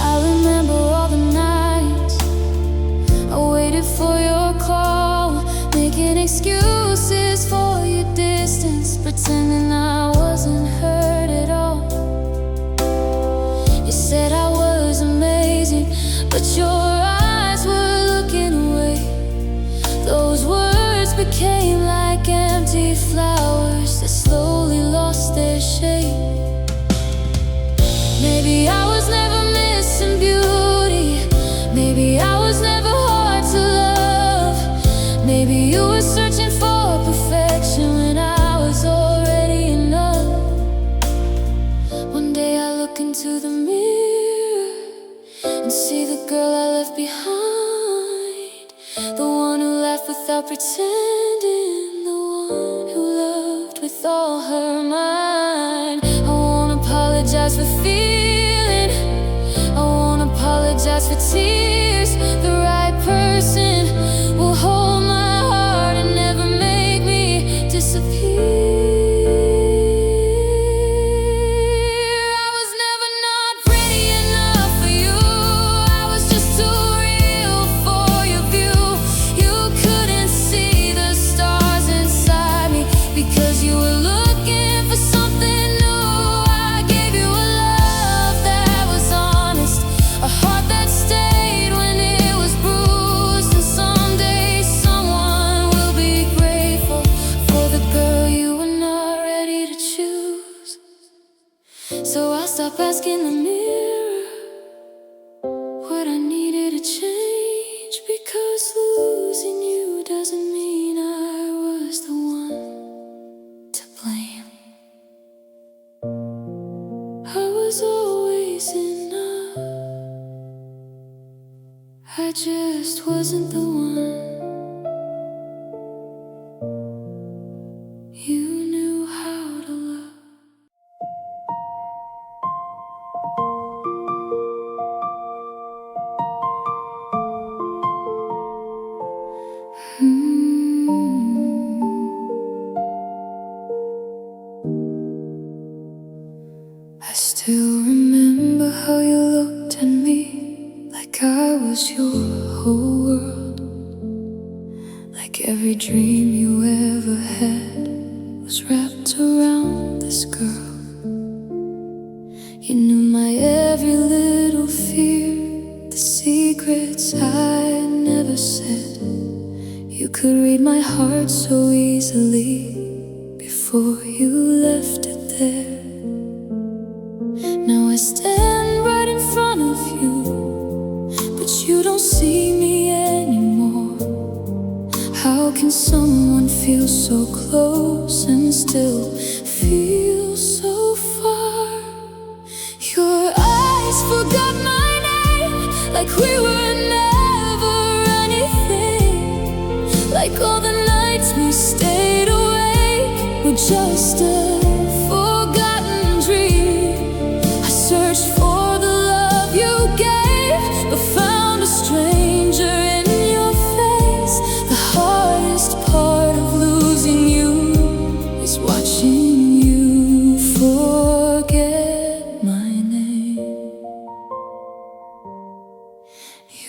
I remember all the nights I waited for your call, making excuses for your distance, pretending I wasn't hurt at all. You said I was amazing, but your eyes were looking away. Those words became like empty flowers that slowly lost their shape. Maybe I was never missing beauty, maybe I was never hard to love, were mine. I won't apologize for feeling, I won't apologize for tears. The right person will hold my heart and never make me disappear. I was never not pretty enough for you. I was just too real for your view. You couldn't see the stars inside me because you were looking for something new. I gave you a love that was honest, a heart that stayed when it was bruised. And someday someone will be grateful for the girl you were not ready to choose. So I'll stop asking the mirror what I needed to change, because losing you doesn't mean I was the one to blame. I was always enough, I just wasn't the one. You knew how to love. I still remember how you looked at me like I was your whole world, like every dream you ever had was wrapped around this girl. You knew my every little fear, the secrets I never said. You could read my heart so easily before you left it there. Now I stand right in front of you, but you don't see me anymore. How can someone feel so close and still feel so far? Your eyes forgot my name, like we were never anything, like all the nights we stayed awake were just a forgotten dream. I searched for the love you gave, but found a stranger in your face. The hardest part of losing you is watching you forget my name.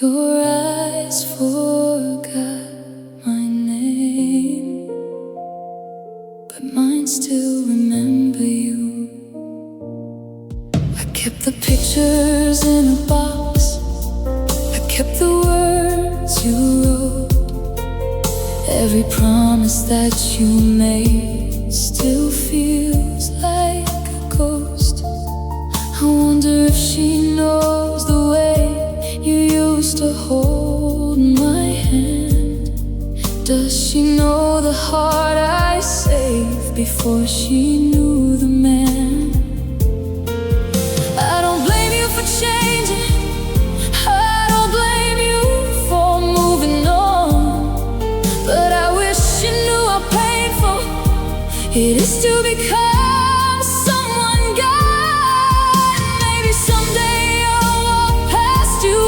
Your eyes forgot my name, but mine still remember you. I kept the pictures in a box, I kept the words you wrote. Every promise that you made still feels like a ghost. I wonder if she knows the way you used to hold my hand. Does she know the heart I saved before she knew the man? I don't blame you for changing, I don't blame you for moving on, but I wish you knew how painful it is to become someone gone. Maybe someday I'll walk past you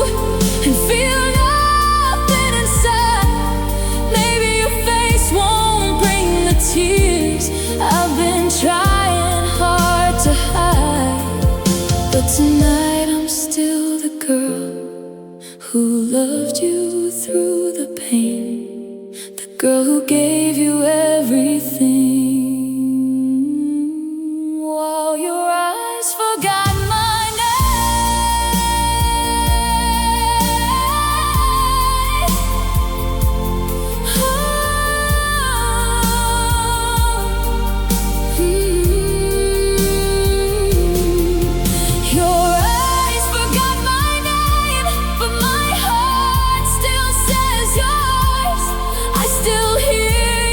and feel nothing inside. Maybe your face won't bring the tears I've been trying hard to hide. But tonight I'm still the girl who loved you through the pain, the girl who gave you everything. While your eyes forgot my name. Your eyes forgot my name, but my heart still says yours. I still hear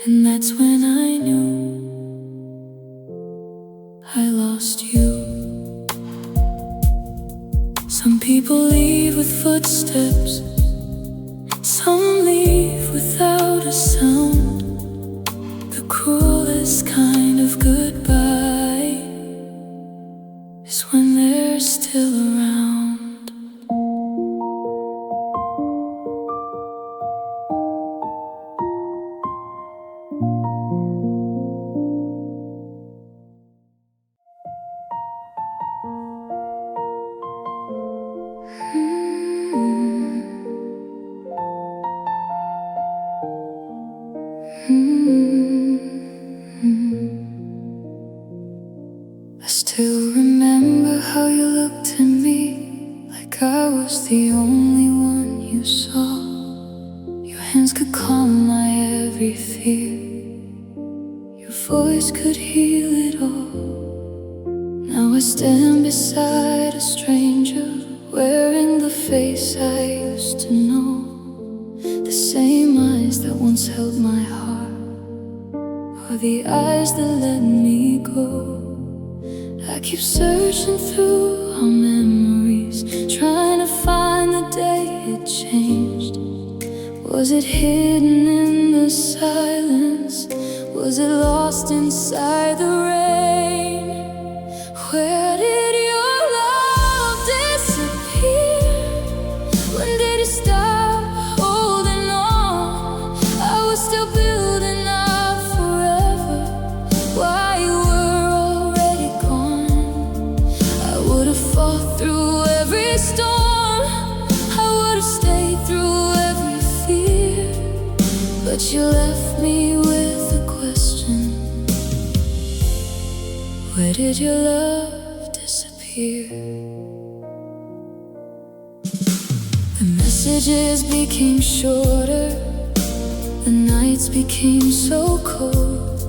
And that's when I knew I lost you. Some people leave with footsteps, some leave without a sound. The cruelest kind of goodbye is when they're still around. I still remember how you looked at me like I was the only one you saw. Your hands could calm my every fear, your voice could heal it all. Now I stand beside a stranger, wearing the face I used to know. The same eyes that once held my heart are the eyes that let me go. I keep searching through our memories, trying to find the day it changed. Was it hidden in the silence? Was it lost inside the rain? Where did your love disappear? When did it stop holding on? I was still building up forever while you were already gone. I would have fought through every storm, I would have stayed through every fear, but you left me with a question: where did your love disappear? The messages became shorter, the nights became so cold.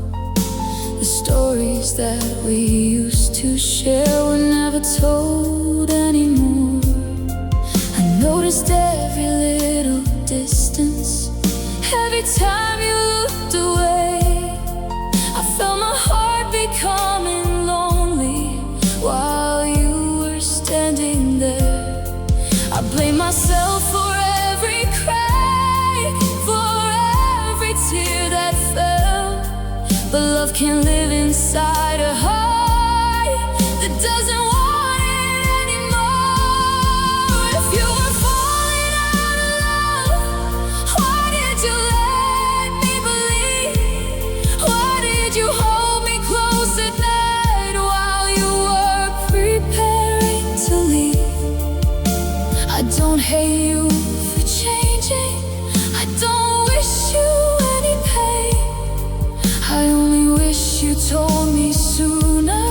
The stories that we used to share were never told anymore. I noticed every little distance, every time you looked away. I felt my heart becoming lonely while you were standing there. I blame myself for every crack, for every tear that fell. But love can't live inside a heart that doesn't want it anymore. If you were falling out of love, why did you let me believe? Why did you hold me close at night while you were preparing to leave? I don't hate you for changing, I don't wish you any pain. I only wish you told me sooner,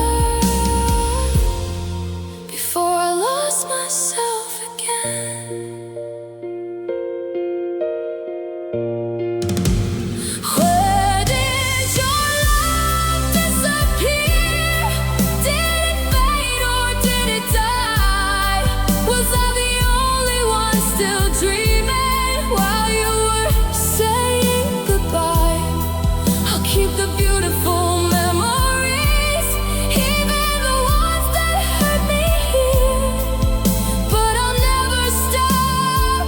before I lost myself again. Where did your love disappear? Did it fade or did it die? Was I the only one still dreaming while you were saying goodbye? I'll keep the beautiful memories, even the ones that hurt me here, but I'll never stop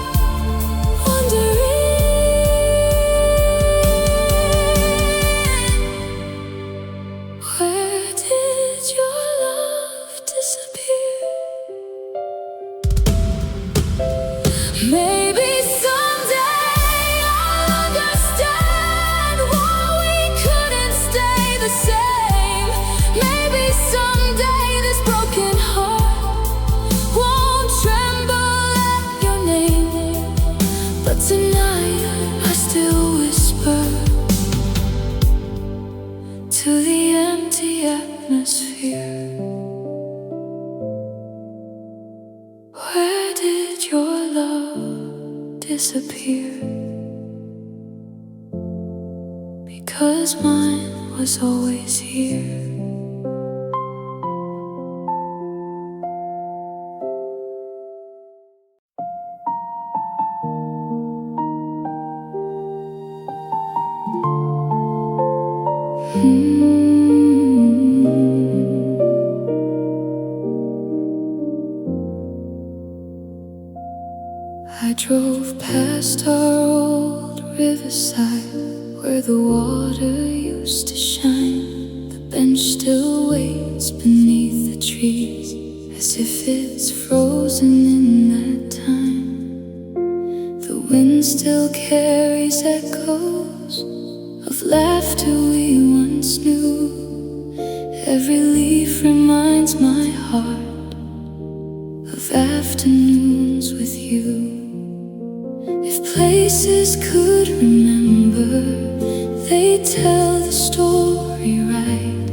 wondering, where did your love disappear? Maybe someday I'll understand why we couldn't stay the same. Maybe someday this broken heart won't tremble at your name. But tonight I still whisper to the empty atmosphere, where did your love disappear? Because mine was always here. I drove past our old riverside where the water used to shine. The bench still waits beneath the trees as if it's frozen in that time. The wind still carries echoes of laughter we once knew. Every leaf reminds my heart of afternoons with you. If places could remember, they'd tell the story right.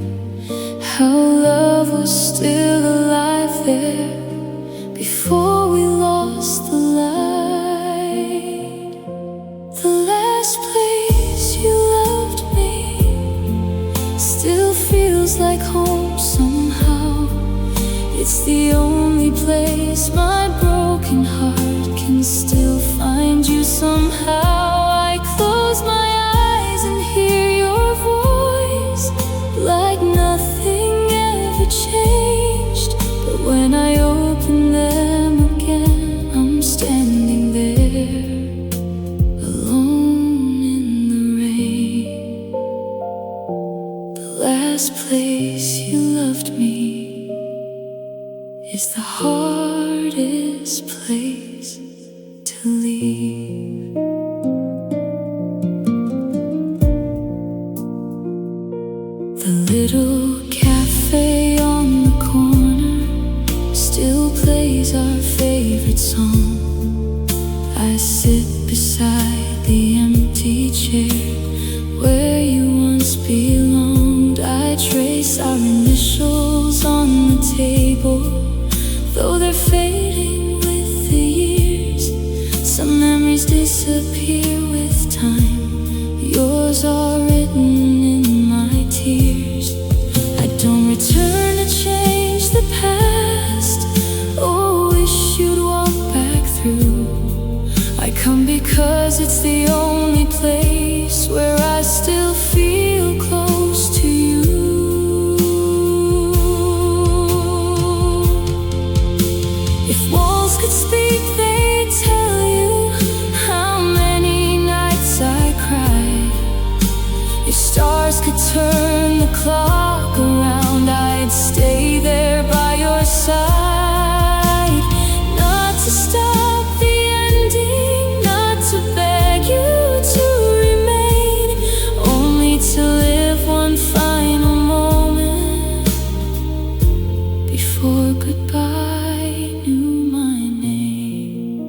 How love was still alive there before we lost the light. The last place you loved me still feels like home somehow. It's the only place my broken heart can still find you somehow. I close my eyes and hear your voice like nothing ever changed. But when I open them again, I'm standing there alone in the rain. The last place you loved me is the hardest place to leave. The little cafe on the corner still plays our favorite song. I sit beside the empty chair where you once belonged. I trace our initials on the table, though they're fading with the years. Some memories disappear with time. Yours are written in my tears. I don't return to change the past. Oh, wish you'd walk back through. I come because it's the only place where I still feel close to you. If walls could speak, they'd tell you how many nights I cried. If stars could turn the clock around, I'd stay there by your side. Not to stop the ending, not to beg you to remain, only to live one final moment before goodbye knew my name.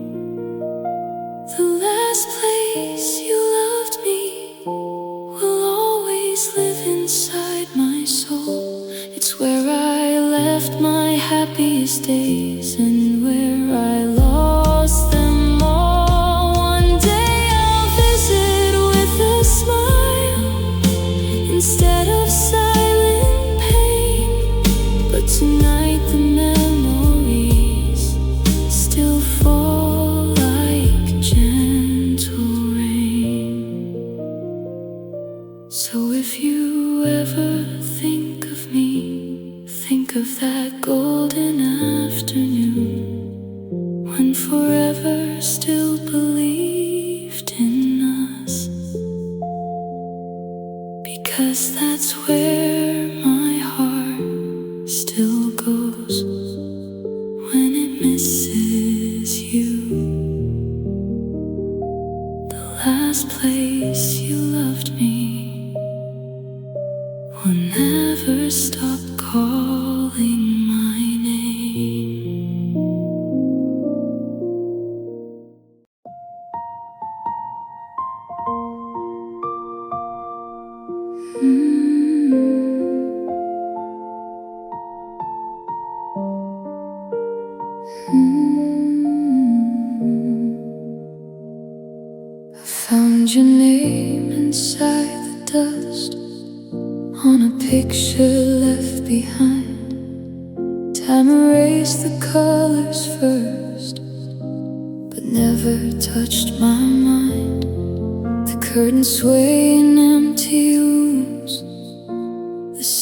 The last place you loved me will always live inside my soul. It's where I left my happiest days and where I lost them all. One day I'll visit with a smile instead of silent pain. But tonight the memories still fall like gentle rain. So if you ever think of me, think of that golden afternoon when forever still believed in us. Because that's where my heart still goes when it misses you. The last place you loved me will never stop calling my name. I found your name inside the dust on a picture left behind. Time erased the colors first, but never touched my mind. The curtains sway in empty rooms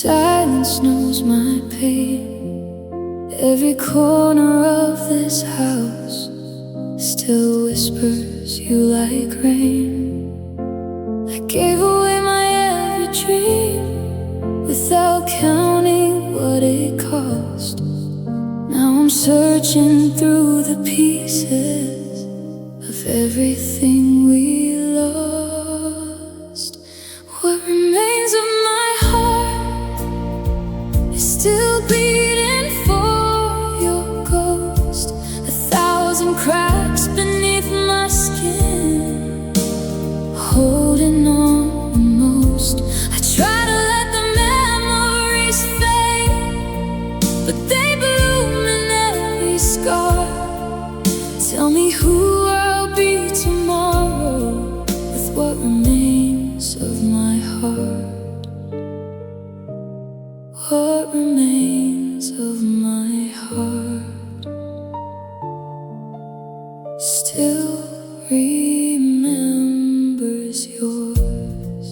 silence knows my pain. Every corner of this house still whispers you like rain. I gave away my every dream without counting what it cost. Now I'm searching through the pieces of everything we lost. What remains of my heart is still beating for your ghost. 1,000 cracks beneath my skin, holding on the most. I try to let the memories fade, but they bloom in every scar. Tell me who I'll be tomorrow with what remains of my heart. What remains of my heart still remembers yours.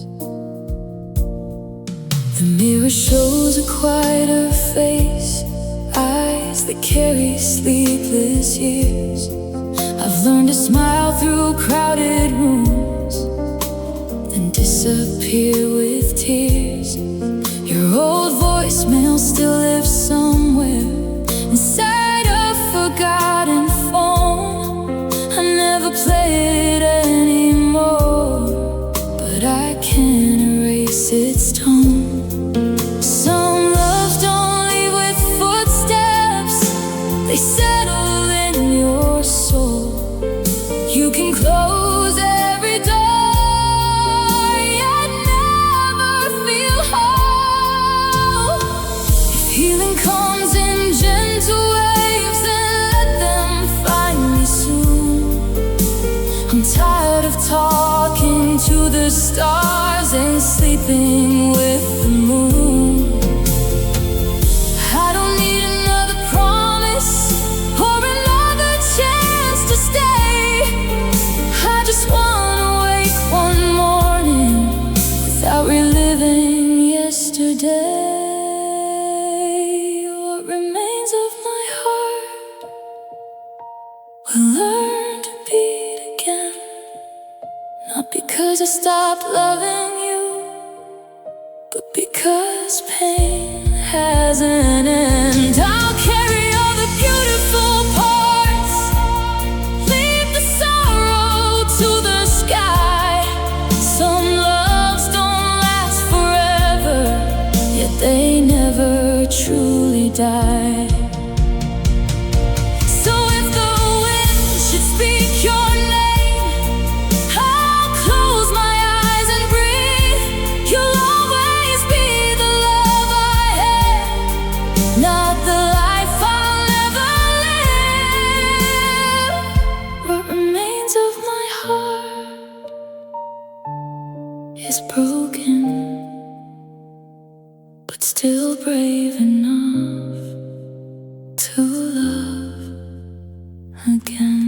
The mirror shows a quieter face, eyes that carry sleepless years. I've learned to smile through crowded rooms, then disappear with tears. Your old voicemail still lives somewhere inside a forgotten phone. I never play it anymore, but I can't erase its tone. Some loves don't leave with footsteps, they settle in your soul. You can close every door, yet never feel whole. If healing comes in gentle waves, then let them find me soon. I'm tired of talking to the stars and sleeping with the moon. I don't need another promise or another chance to stay. I just wanna wake one morning without reliving yesterday. What remains of my heart will learn to beat again. Not because I stopped loving you, but because pain has an end. I'll carry all the beautiful parts, leave the sorrow to the sky. Some loves don't last forever, yet they never truly die. So if the wind should speak your name, I'll close my eyes and breathe. You'll always be the love I had, not the life I'll ever live. What remains of my heart is broken, but still brave enough to love again.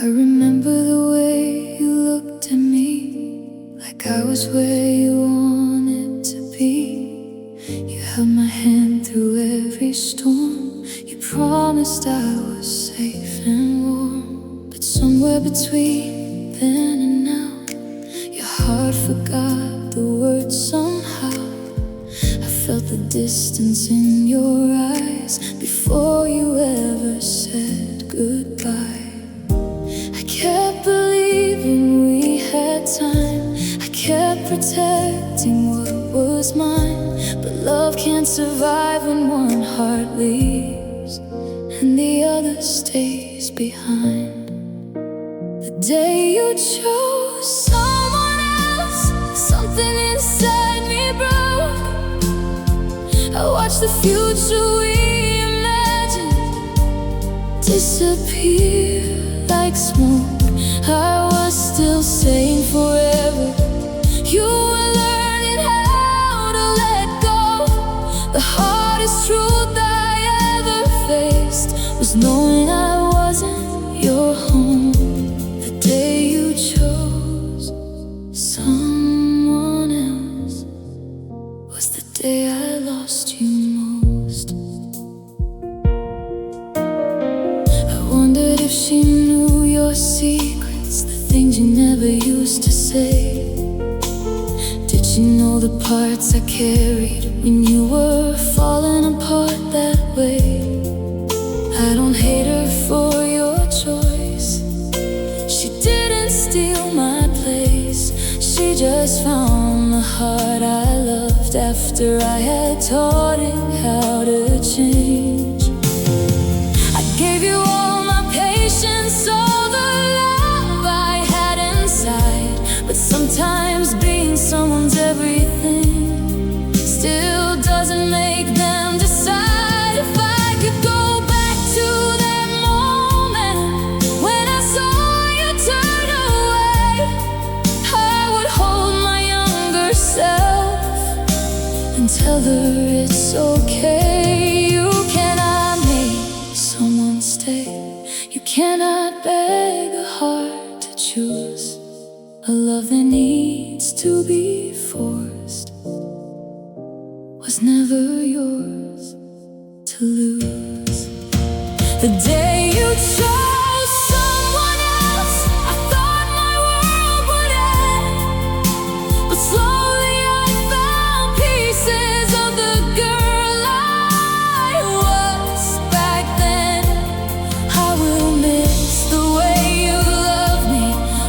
I remember the way you looked at me, like I was where you wanted to be. You held my hand through every storm. You promised I was safe and warm. But somewhere between then and now, your heart forgot the words somehow. I felt the distance in your eyes before you ever said goodbye. I kept believing we had time, I kept protecting what was mine. But love can't survive when one heart leaves and the other stays behind. day you chose someone else, something inside me broke. I watched the future we imagined disappear like smoke. I was still saying forever. You were learning how to let go. The hardest truth I ever faced was knowing I wasn't your home. The day you chose someone else was the day I lost you most. I wondered if she knew your secrets, the things you never used to say. Did she know the parts I carried when you were falling apart that way? I don't hate her for your choice. She didn't steal my place. She just found the heart I loved after I had taught it how to change. I gave you all my patience, all the love I had inside. But sometimes being someone's everything still doesn't make them decide. If I could go back to that moment when I saw you turn away, I would hold my younger self and tell her it's okay. You cannot make someone stay. You cannot beg a heart to choose a love that needs to be forced, was never yours to lose. The day you chose someone else, I thought my world would end. But slowly I found pieces of the girl I was back then. I will miss the way you loved me.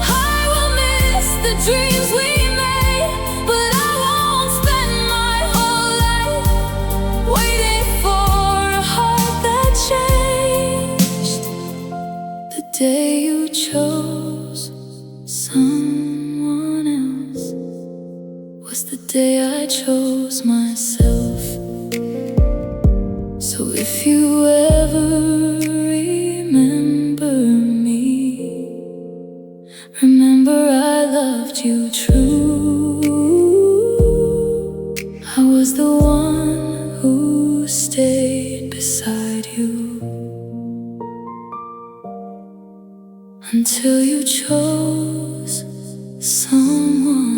I will miss the dreams we made. But I won't spend my whole life waiting for a heart that changed. The day you chose someone else was the day I chose myself. So if you ever remember me, remember I loved you true. I was the one who stayed beside you until you chose someone